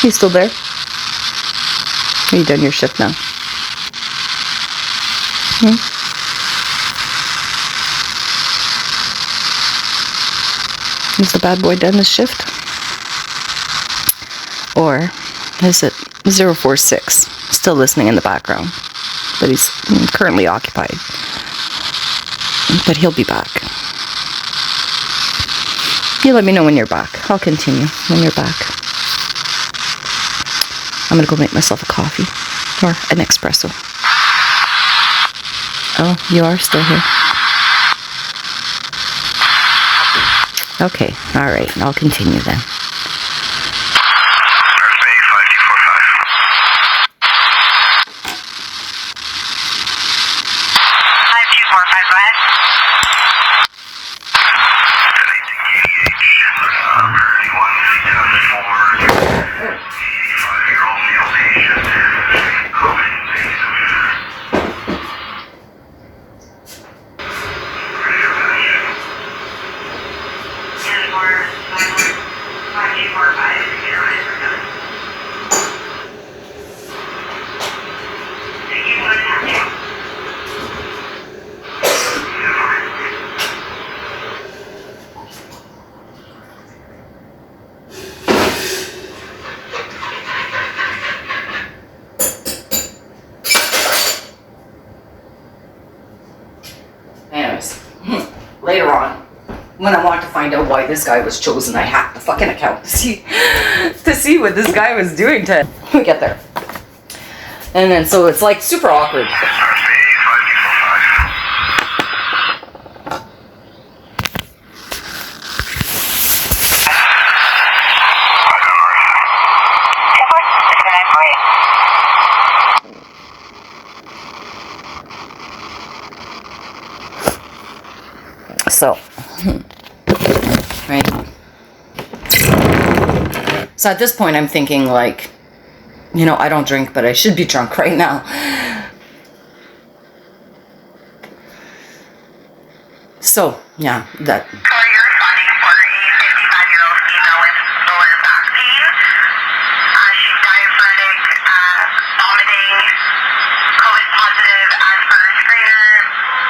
You still there? Are you done your shift now? Is the bad boy done his shift? Or is it 046 still listening in the background? But he's currently occupied. But he'll be back. You let me know when you're back. I'll continue when you're back. I'm gonna go make myself a coffee. Or an espresso. Oh, you are still here. Okay, alright, I'll continue then. Thursday, 5245. 5245, go ahead. when I wanted to find out why this guy was chosen, I hacked the fucking account to see what this guy was doing to get there. And then so it's like super awkward. So, right. So at this point, I'm thinking like, you know, I don't drink, but I should be drunk right now. So, yeah, that. You're responding for a 55-year-old female with lower back pain. She's diaphoretic, vomiting, COVID positive as per screener.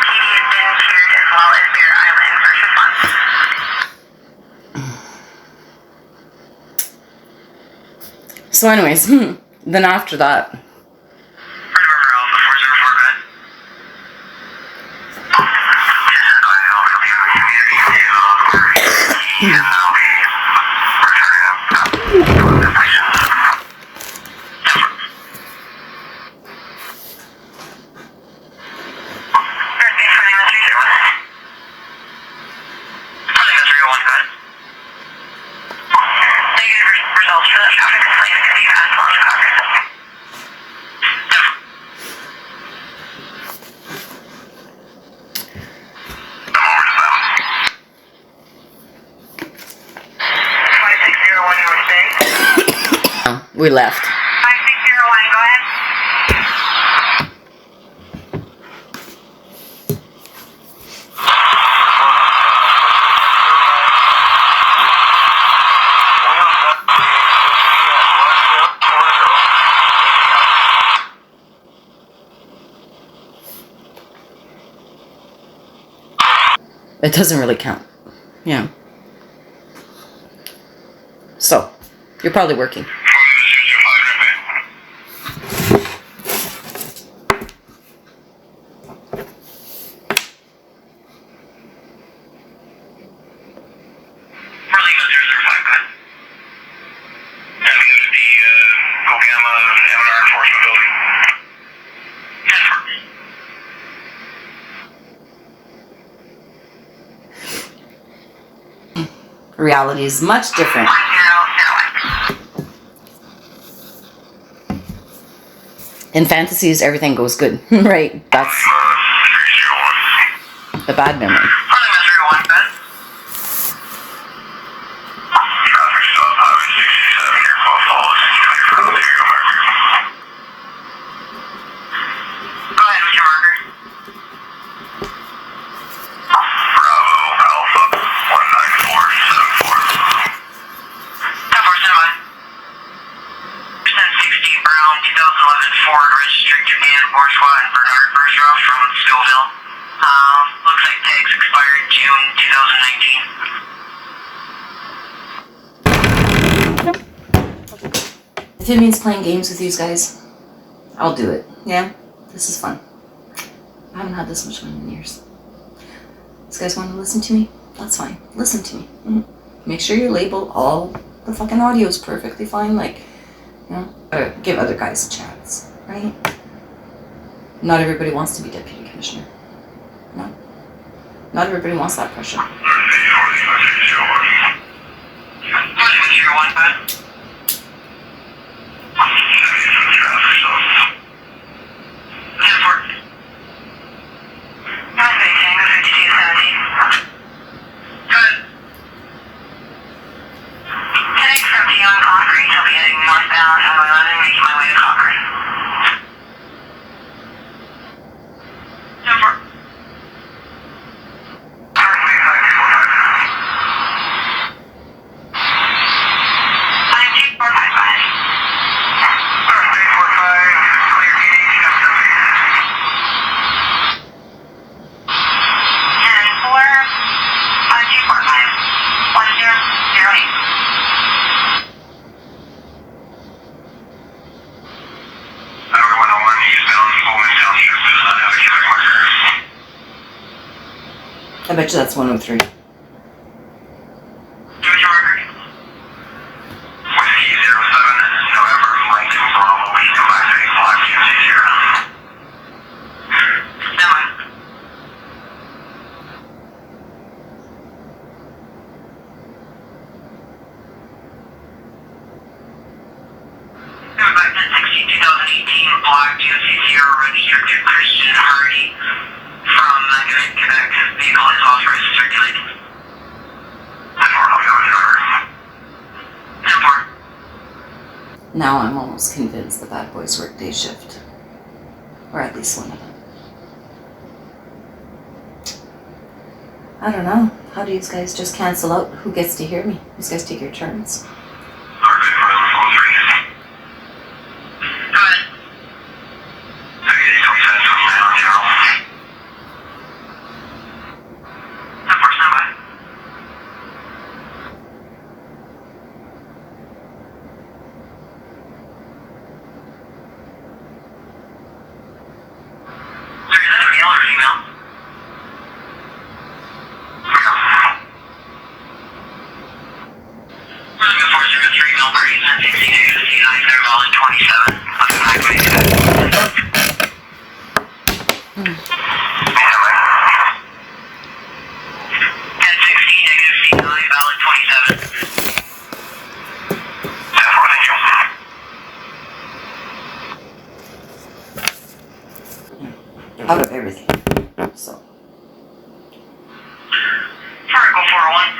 PD has been cleared as well as Bear Island first response. So anyways, then after that. We left. 5601, go ahead. It doesn't really count. Yeah. So, you're probably working. Reality is much different. In fantasies, everything goes good, right? That's the bad memory. Looks like tags expired June 2019. If it means playing games with these guys, I'll do it. Yeah, this is fun. I haven't had this much fun in years. These guys want to listen to me? That's fine. Listen to me. Make sure you label all the fucking audio is perfectly fine. Like, you know, give other guys a chance, right? Not everybody wants to be deputy commissioner. No. Not everybody wants that pressure. I bet you that's 103. back 10/16, 2018, Black GMC Sierra registered to Christian Hardy from Magnet, Quebec. Vehicle is authorized to circulate. 10-4, how many drivers? 10-4. Now I'm almost convinced the bad boys work day shift. Or at least one of them. I don't know. How do you guys just cancel out? Who gets to hear me? You guys take your turns. Out of everything. So. Fargo 401.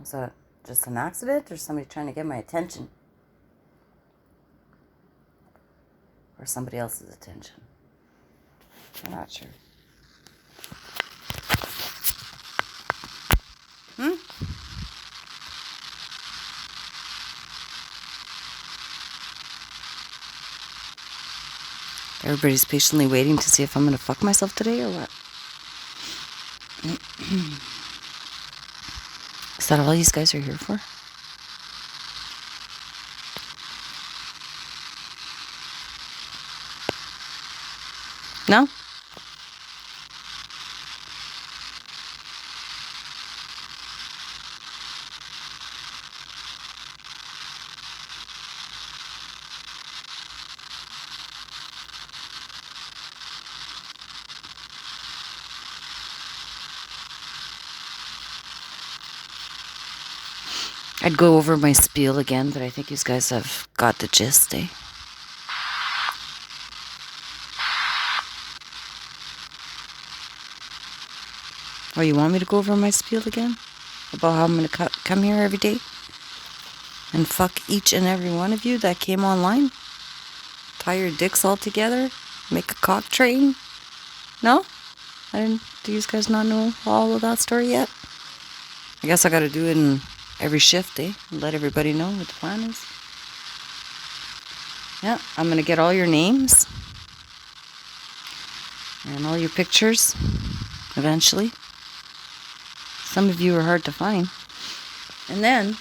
Was that just an accident or somebody trying to get my attention? Or somebody else's attention? I'm not sure. Everybody's patiently waiting to see if I'm going to fuck myself today or what? Is that all these guys are here for? No? I'd go over my spiel again, but I think you guys have got the gist, eh? Oh, you want me to go over my spiel again? About how I'm going to come here every day? And fuck each and every one of you that came online? Tie your dicks all together? Make a cock train? No? Do you guys not know all of that story yet? I guess I gotta do it in every shift, eh? Let everybody know what the plan is. Yeah, I'm gonna get all your names. And all your pictures. Eventually. Some of you are hard to find. And then,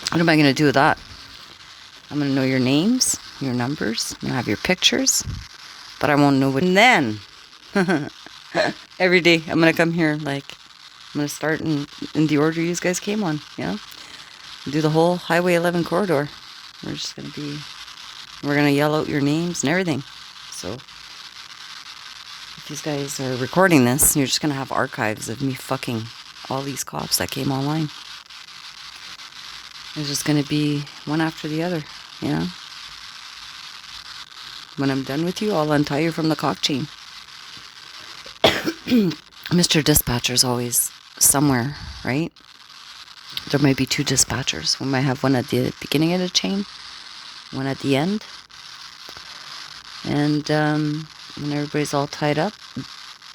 what am I gonna do with that? I'm gonna know your names, your numbers, I'm gonna have your pictures. But I won't know what. And then, every day, I'm gonna come here like, I'm gonna start in the order you guys came on, you know? Do the whole Highway 11 corridor. We're gonna yell out your names and everything. So, if you guys are recording this, you're just gonna have archives of me fucking all these cops that came online. It's just gonna be one after the other, you know? When I'm done with you, I'll untie you from the cock chain. Mr. Dispatcher's always somewhere, right? There might be two dispatchers. We might have one at the beginning of the chain, one at the end. And when everybody's all tied up,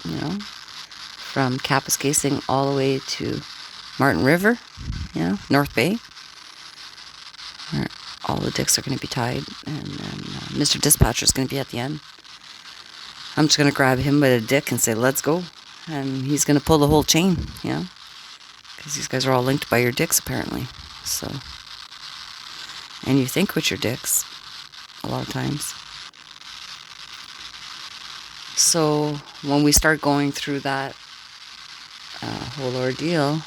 you know, from Kkkopp all the way to Martin River, North Bay. Where all the dicks are going to be tied, and then Mr. Dispatcher is going to be at the end. I'm just going to grab him by the dick and say, let's go. And he's going to pull the whole chain, because these guys are all linked by your dicks, apparently. So, and you think with your dicks, a lot of times. So, when we start going through that whole ordeal,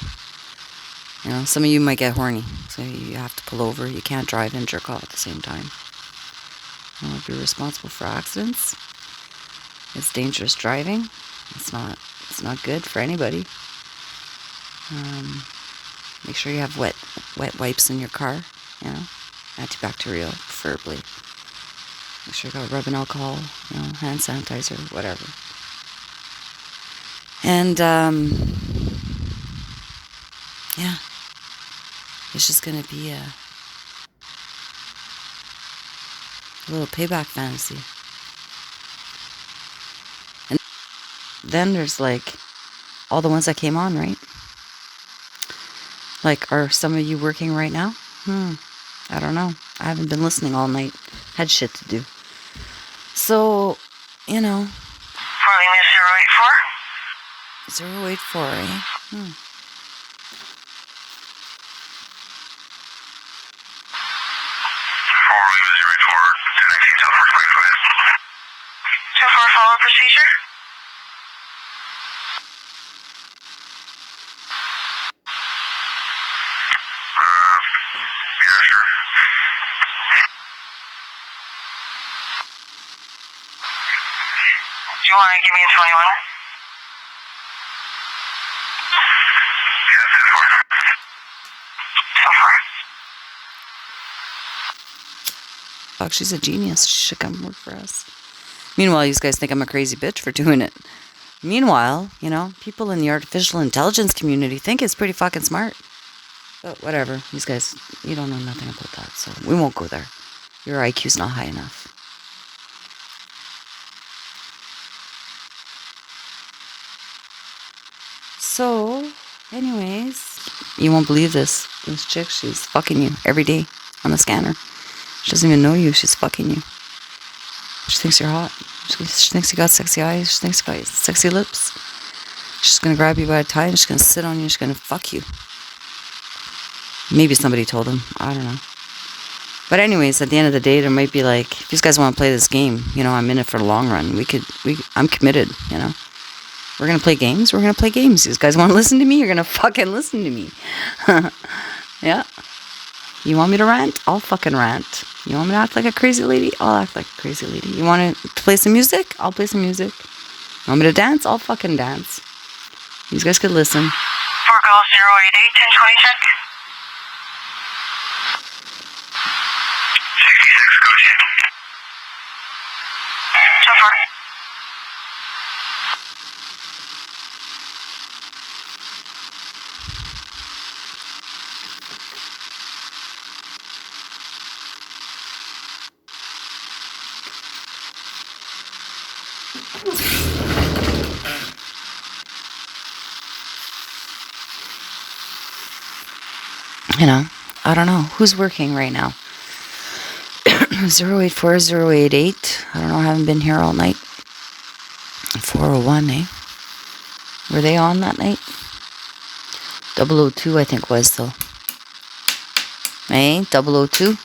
some of you might get horny. So you have to pull over. You can't drive and jerk off at the same time. Be responsible for accidents. It's dangerous driving. It's not good for anybody. Make sure you have wet wipes in your car. Antibacterial, preferably. Make sure you got rubbing alcohol, hand sanitizer, whatever. And it's just gonna be a little payback fantasy. And then there's like all the ones that came on, right? Like, are some of you working right now? I don't know. I haven't been listening all night. Had shit to do. So, For Lima 084? 084, eh? Follow procedure? Yeah, sure. Do you want to give me a 21? Yeah, so far. Fuck, she's a genius. She should come work for us. Meanwhile, you guys think I'm a crazy bitch for doing it. Meanwhile, people in the artificial intelligence community think it's pretty fucking smart. But whatever. These guys, you don't know nothing about that, so we won't go there. Your IQ's not high enough. So, anyways, you won't believe this. This chick, she's fucking you every day on the scanner. She doesn't even know you. She's fucking you. She thinks you're hot. She thinks you got sexy eyes. She thinks you got sexy lips. She's going to grab you by the tie and she's going to sit on you. She's going to fuck you. Maybe somebody told him. I don't know. But anyways, at the end of the day, there might be like, if you guys want to play this game, I'm in it for the long run. I'm committed, We're going to play games. We're going to play games. You guys want to listen to me? You're going to fucking listen to me. Yeah. You want me to rant? I'll fucking rant. You want me to act like a crazy lady? I'll act like a crazy lady. You want to play some music? I'll play some music. You want me to dance? I'll fucking dance. You guys could listen. 4 Golf 088, 1020 check. 66, go check. So far. I don't know. Who's working right now? 084, 088. I don't know. I haven't been here all night. 401, eh? Were they on that night? 002, I think, was, though. Eh? 002?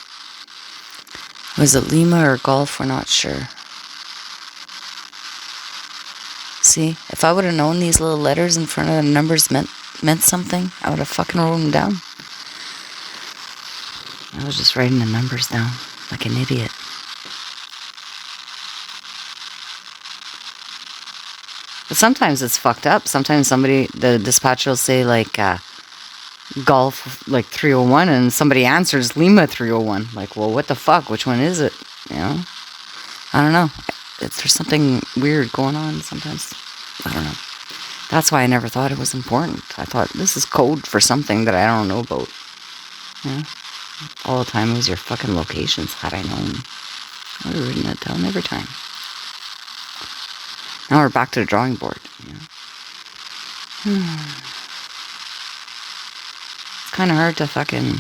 Was it Lima or Golf? We're not sure. See, if I would have known these little letters in front of the numbers meant something, I would have fucking wrote them down. I was just writing the numbers down like an idiot. But sometimes it's fucked up. Sometimes the dispatcher will say like Golf like 301 and somebody answers Lima 301. Like, well, what the fuck? Which one is it? I don't know. There's something weird going on sometimes. I don't know. That's why I never thought it was important. I thought this is code for something that I don't know about. All the time it was your fucking locations. Had I known, I would have written that down every time. Now we're back to the drawing board. kind of hard to fucking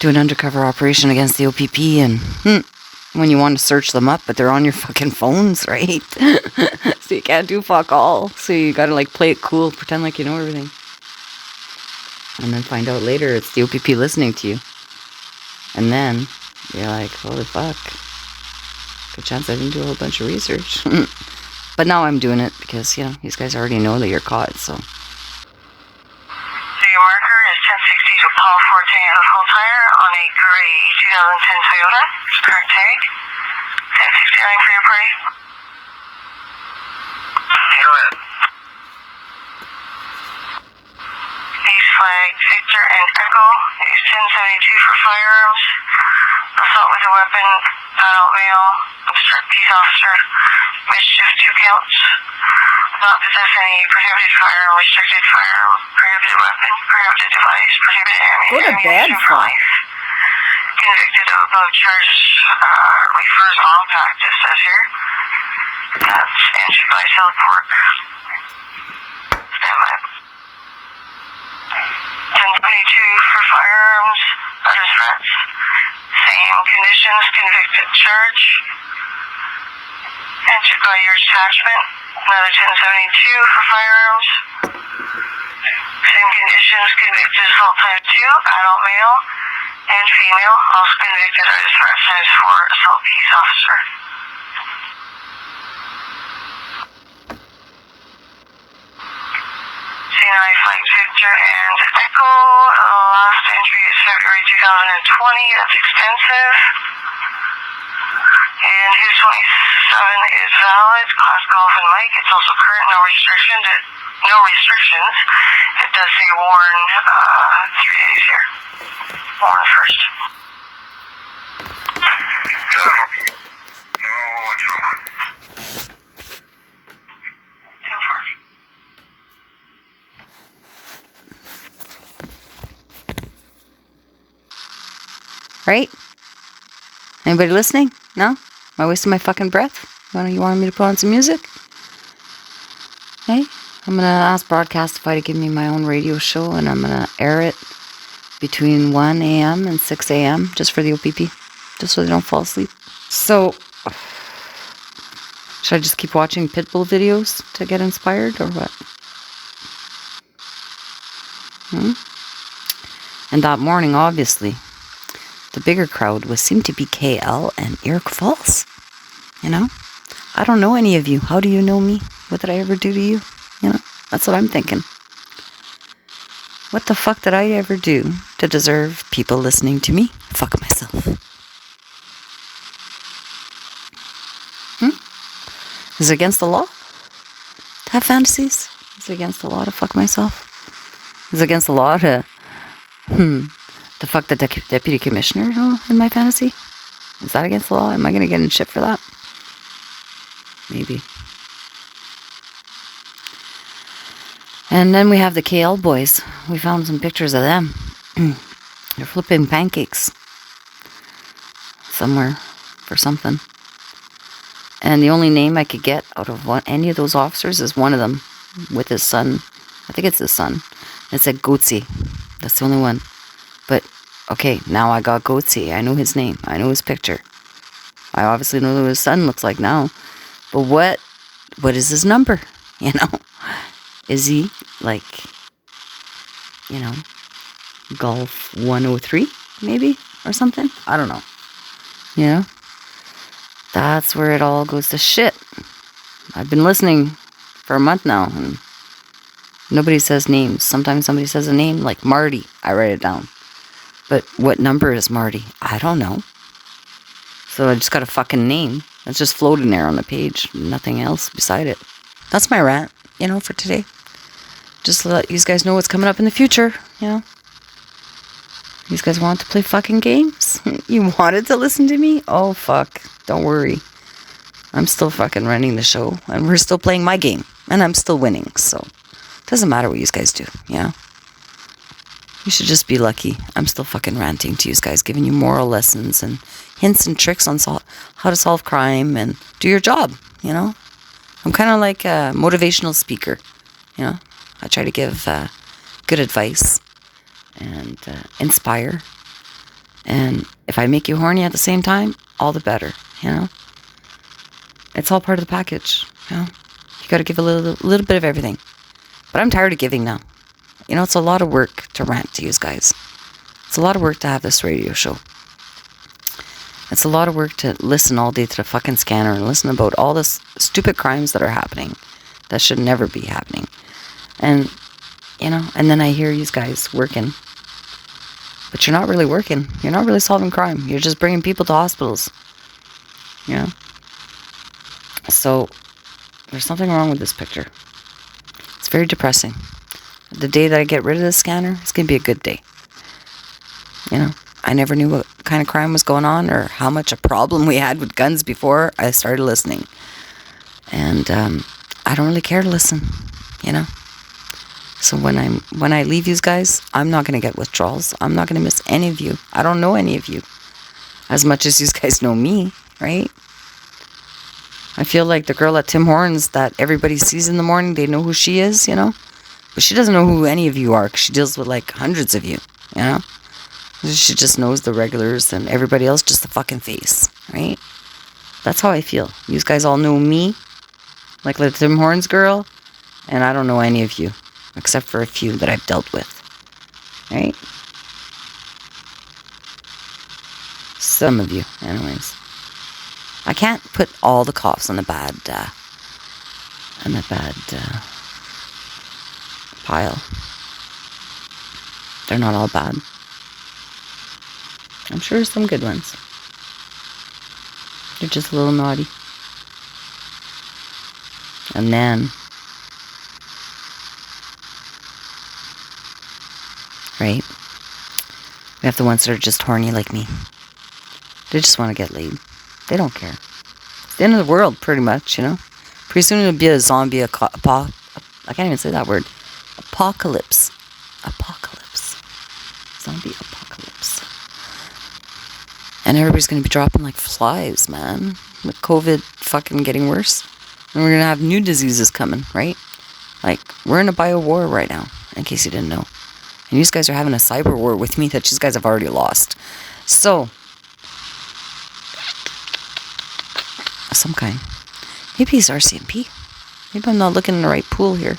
do an undercover operation against the OPP and when you want to search them up, but they're on your fucking phones, right? So you can't do fuck all. So you gotta like play it cool, pretend like you know everything. And then find out later it's the OPP listening to you. And then you're like, holy fuck. Good chance I didn't do a whole bunch of research. But now I'm doing it because, you know, these guys already know that you're caught, so. So your marker is 1060 to Paul Forte out of Whole Tire on a gray 2010 Toyota. Correct tag. 1069 for your party. Go ahead. East Flag, Victor and Echo is 1072 for firearms. Assault with a weapon, adult male, obstruct peace officer, mischief 2 counts. Not possess any prohibited firearm, restricted firearm, prohibited weapon, prohibited device, prohibited ammunition for life. Convicted of above charges, refers on pact, it says here. That's answered by teleport. Stand by. 1022 for firearms, other threats. Same conditions, convicted charge. Answered by your detachment. Another 1072 for firearms. Same conditions, convicted assault type 2, adult male and female. Also convicted other threat times 4, assault peace officer. C9 Flag Victor and Echo. Last entry is February 2020. That's expensive. And his 27 is valid. Class Golf and Mike. It's also current. No restrictions. It does say Warren 3 days here. Warren first. No, what's wrong? 10-4. Right? Anybody listening? No? Am I wasting my fucking breath? You want me to put on some music? Hey? I'm going to ask Broadcastify to give me my own radio show, and I'm going to air it between 1 a.m. and 6 a.m. just for the OPP, just so they don't fall asleep. So, should I just keep watching Pitbull videos to get inspired, or what? And that morning, obviously, the bigger crowd seemed to be KL and Eric Falls. You know? I don't know any of you. How do you know me? What did I ever do to you? You know? That's what I'm thinking. What the fuck did I ever do to deserve people listening to me? Fuck myself. Is it against the law to have fantasies? Is it against the law to fuck myself? Is it against the law to fuck the deputy commissioner in my fantasy? Is that against the law? Am I going to get in shit for that? Maybe. And then we have the KL boys. We found some pictures of them. They're flipping pancakes somewhere for something. And the only name I could get out of any of those officers is one of them with his son. I think it's his son. It said Goetze. That's the only one. But, okay, now I got Goetze. I know his name. I know his picture. I obviously know what his son looks like now. But what is his number? You know? Is he, like, you know, Golf 103, maybe? Or something? I don't know. You know? That's where it all goes to shit. I've been listening for a month now, and nobody says names. Sometimes somebody says a name, like Marty. I write it down. But what number is Marty? I don't know. So I just got a fucking name that's just floating there on the page. Nothing else beside it. That's my rant, you know, for today. Just to let you guys know what's coming up in the future, you know. You guys want to play fucking games? You wanted to listen to me? Oh, fuck. Don't worry. I'm still fucking running the show, and we're still playing my game, and I'm still winning, so it doesn't matter what you guys do, you know. You should just be lucky. I'm still fucking ranting to you guys, giving you moral lessons and hints and tricks on how to solve crime and do your job, you know. I'm kind of like a motivational speaker, you know. I try to give good advice and inspire. And if I make you horny at the same time, all the better, you know? It's all part of the package, you know? You got to give a little bit of everything. But I'm tired of giving now. You know, it's a lot of work to rant to you guys. It's a lot of work to have this radio show. It's a lot of work to listen all day to the fucking scanner and listen about all the stupid crimes that are happening that should never be happening. And, you know, and then I hear you guys working. But you're not really working. You're not really solving crime. You're just bringing people to hospitals. You know? So, there's something wrong with this picture. It's very depressing. The day that I get rid of this scanner, it's going to be a good day. You know? I never knew what kind of crime was going on or how much a problem we had with guns before I started listening. And I don't really care to listen, you know? So when I leave you guys, I'm not going to get withdrawals. I'm not going to miss any of you. I don't know any of you as much as you guys know me, right? I feel like the girl at Tim Hortons that everybody sees in the morning, they know who she is, you know? But she doesn't know who any of you are 'cause she deals with like hundreds of you, you know? She just knows the regulars and everybody else just the fucking face, right? That's how I feel. You guys all know me, like the Tim Hortons girl, and I don't know any of you, except for a few that I've dealt with, right? Some of you, anyways. I can't put all the cops on the bad pile. They're not all bad. I'm sure there's some good ones. They're just a little naughty. And then, right? We have the ones that are just horny like me. They just want to get laid. They don't care. It's the end of the world, pretty much, you know? Pretty soon it'll be a zombie I can't even say that word. Apocalypse. Zombie apocalypse. And everybody's going to be dropping like flies, man. With COVID fucking getting worse. And we're going to have new diseases coming, right? Like, we're in a bio war right now, in case you didn't know. And you guys are having a cyber war with me that you guys have already lost. So, some kind. Maybe he's RCMP. Maybe I'm not looking in the right pool here.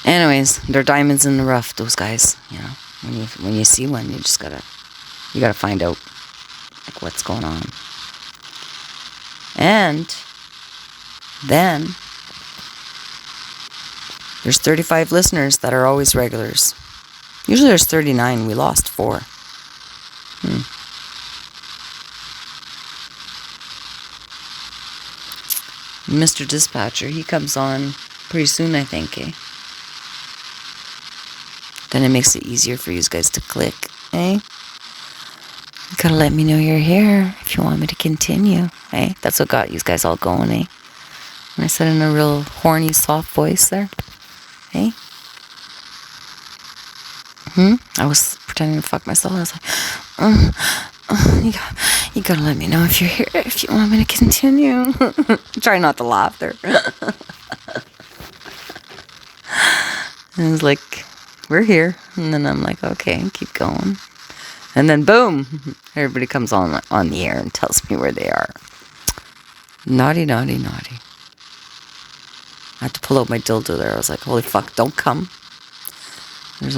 Anyways, they're diamonds in the rough, those guys. You know, when you see one, you gotta find out like what's going on. And then there's 35 listeners that are always regulars. Usually there's 39. We lost 4. Mr. Dispatcher, he comes on pretty soon, I think, eh? Then it makes it easier for you guys to click, eh? You gotta let me know you're here if you want me to continue, eh? That's what got you guys all going, eh? And I said in a real horny, soft voice there, eh? I was pretending to fuck myself. I was like, you gotta let me know if you're here, if you want me to continue. Try not to laugh there. And it was like, we're here. And then I'm like, okay, keep going. And then boom, everybody comes on the air and tells me where they are. Naughty, naughty, naughty. I had to pull out my dildo there. I was like, holy fuck, don't come. You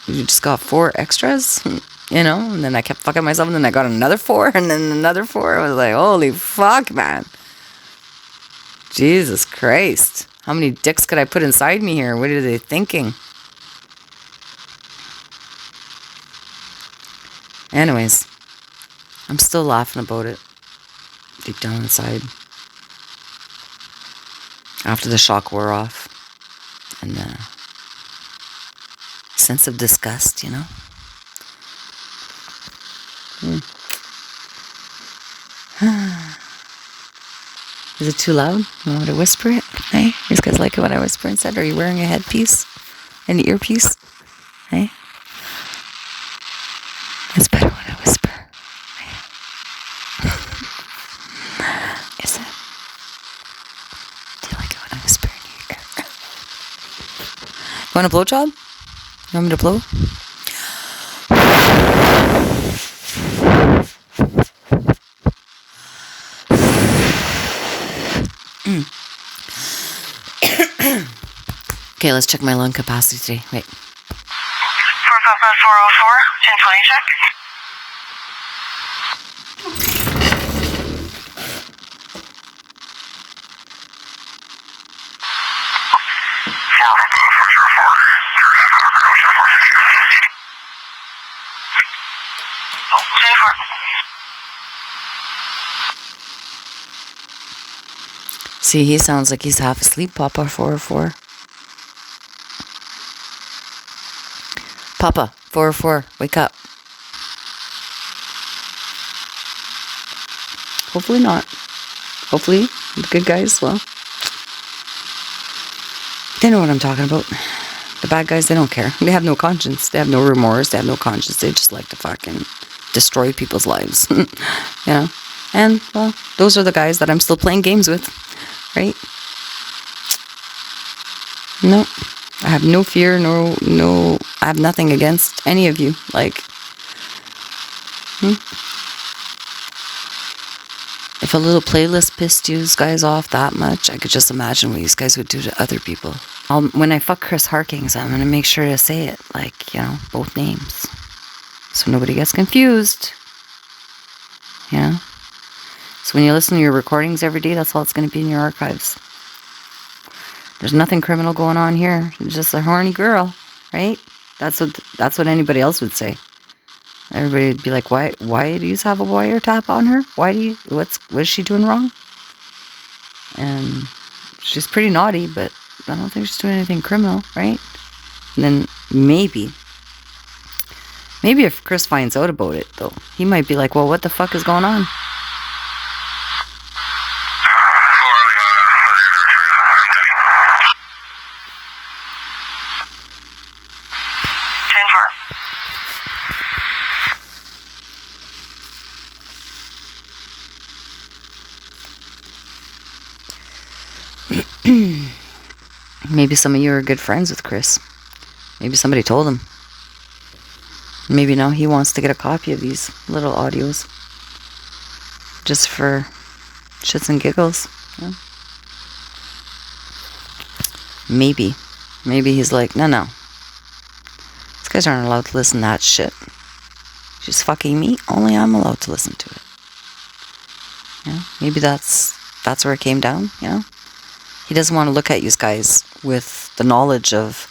just got 4 extras, you know? And then I kept fucking myself, and then I got another 4, and then another 4. I was like, holy fuck, man. Jesus Christ. How many dicks could I put inside me here? What are they thinking? Anyways, I'm still laughing about it. Deep down inside. After the shock wore off. And the sense of disgust, you know? Is it too loud? You want me to whisper it? Hey? You guys like it when I whisper instead? Are you wearing a headpiece? An earpiece? Hey? It's better when I whisper. Hey? Is it? Want a blowjob? You want me to blow? Okay, let's check my lung capacity today. Wait. 404, 1020 check. See, he sounds like he's half asleep, Papa 404. Papa 404, wake up. Hopefully not. Hopefully, the good guys, well, they know what I'm talking about. The bad guys, they don't care. They have no conscience. They have no remorse. They have no conscience. They just like to fucking destroy people's lives. You know? And, well, those are the guys that I'm still playing games with. Right? No. I have no fear, no, I have nothing against any of you. Like, if a little playlist pissed you guys off that much, I could just imagine what you guys would do to other people. When I fuck Chris Harkings, I'm going to make sure to say it, like, you know, both names. So nobody gets confused. Yeah. So when you listen to your recordings every day, that's all it's going to be in your archives. There's nothing criminal going on here. It's just a horny girl, right? That's what anybody else would say. Everybody would be like, why do you have a wiretap on her? What is she doing wrong? And she's pretty naughty, but I don't think she's doing anything criminal, right? And then maybe if Chris finds out about it, though, he might be like, well, what the fuck is going on? Maybe some of you are good friends with Chris. Maybe somebody told him. Maybe now he wants to get a copy of these little audios. Just for shits and giggles. Yeah. Maybe. Maybe he's like, no. These guys aren't allowed to listen to that shit. She's fucking me. Only I'm allowed to listen to it. Yeah. Maybe that's where it came down, you know? He doesn't want to look at you guys with the knowledge of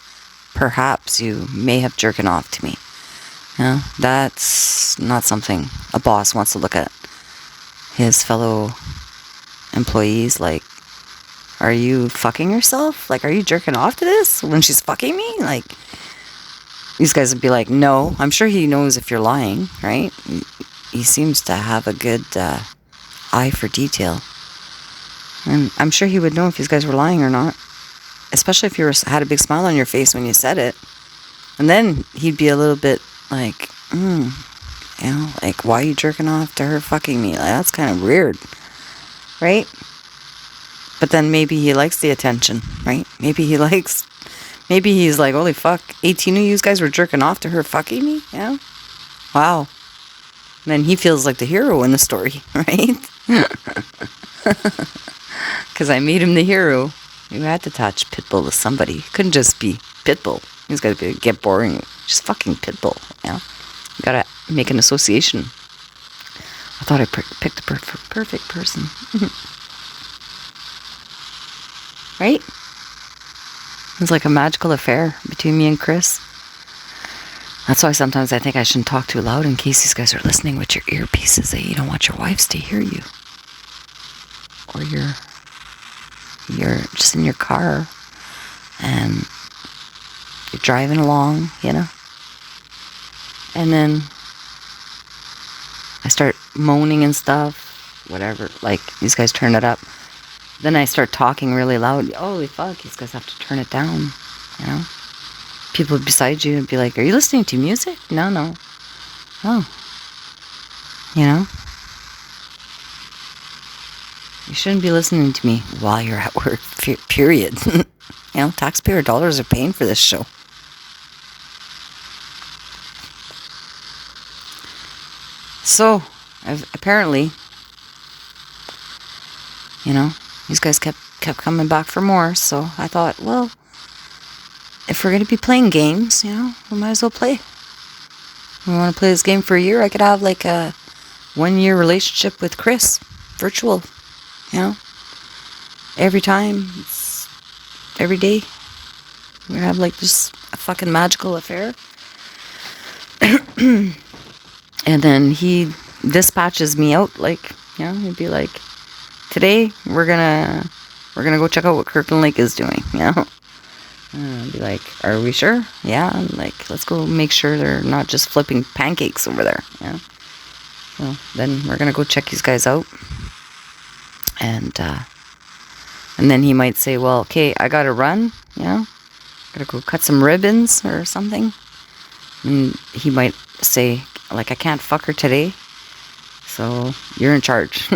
perhaps you may have jerking off to me. You know, that's not something a boss wants to look at his fellow employees. Like, are you fucking yourself? Like, are you jerking off to this when she's fucking me? Like, these guys would be like, no. I'm sure he knows if you're lying, right? He seems to have a good eye for detail. And I'm sure he would know if these guys were lying or not. Especially if you had a big smile on your face when you said it. And then he'd be a little bit like, you know, like, why are you jerking off to her fucking me? Like, that's kind of weird. Right? But then maybe he likes the attention, right? Maybe he's like, holy fuck, 18 of you guys were jerking off to her fucking me? Yeah? Wow. And then he feels like the hero in the story, right? Because I made him the hero. You had to attach Pitbull to somebody. It couldn't just be Pitbull. He's got to get boring. Just fucking Pitbull, you know? You gotta make an association. I thought I picked the perfect person. Right? It's like a magical affair between me and Chris. That's why sometimes I think I shouldn't talk too loud in case these guys are listening with your earpieces. You don't want your wives to hear you. Or you're just in your car and you're driving along, you know? And then I start moaning and stuff, whatever. Like, these guys turn it up. Then I start talking really loud. Holy fuck, these guys have to turn it down, you know? People beside you would be like, are you listening to music? No. Oh. You know? You shouldn't be listening to me while you're at work, period. You know, taxpayer dollars are paying for this show. So, apparently, you know, these guys kept coming back for more. So I thought, well, if we're going to be playing games, you know, we might as well play. If we want to play this game for a year, I could have like a 1-year relationship with Chris, virtual, you know, every time, every day. We have like just a fucking magical affair. And then he dispatches me out, like, you know, he'd be like, today we're gonna go check out what Kirkland Lake is doing, you know. And I'd be like, are we sure? Yeah, and like, let's go make sure they're not just flipping pancakes over there, you know. So then we're gonna go check these guys out. And then he might say, well, okay, I gotta run, you know, gotta go cut some ribbons or something. And he might say, like, I can't fuck her today, so you're in charge.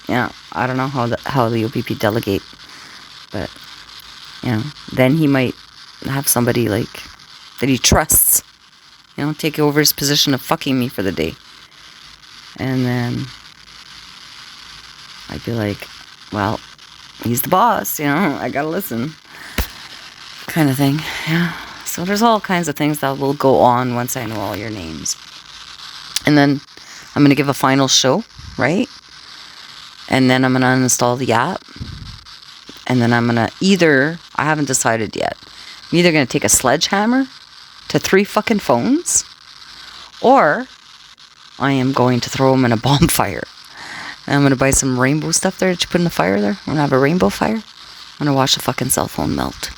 Yeah, I don't know how the OPP delegate, but, you know, then he might have somebody, like, that he trusts, you know, take over his position of fucking me for the day. And then I'd be like, well, he's the boss, you know, I gotta listen, kind of thing. Yeah, so there's all kinds of things that will go on once I know all your names. And then I'm gonna give a final show, right? And then I'm gonna uninstall the app. And then I'm gonna I haven't decided yet. I'm either gonna take a sledgehammer to 3 fucking phones, or I am going to throw them in a bonfire. And I'm gonna buy some rainbow stuff there to put in the fire there. I'm gonna have a rainbow fire. I'm gonna watch the fucking cell phone melt.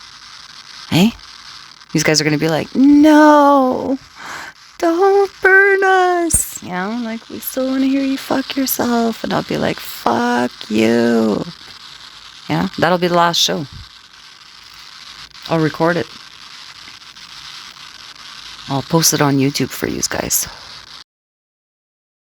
Hey? These guys are gonna be like, no, don't burn us. You know, like, we still wanna hear you fuck yourself. And I'll be like, fuck you. Yeah, that'll be the last show. I'll record it. I'll post it on YouTube for you guys.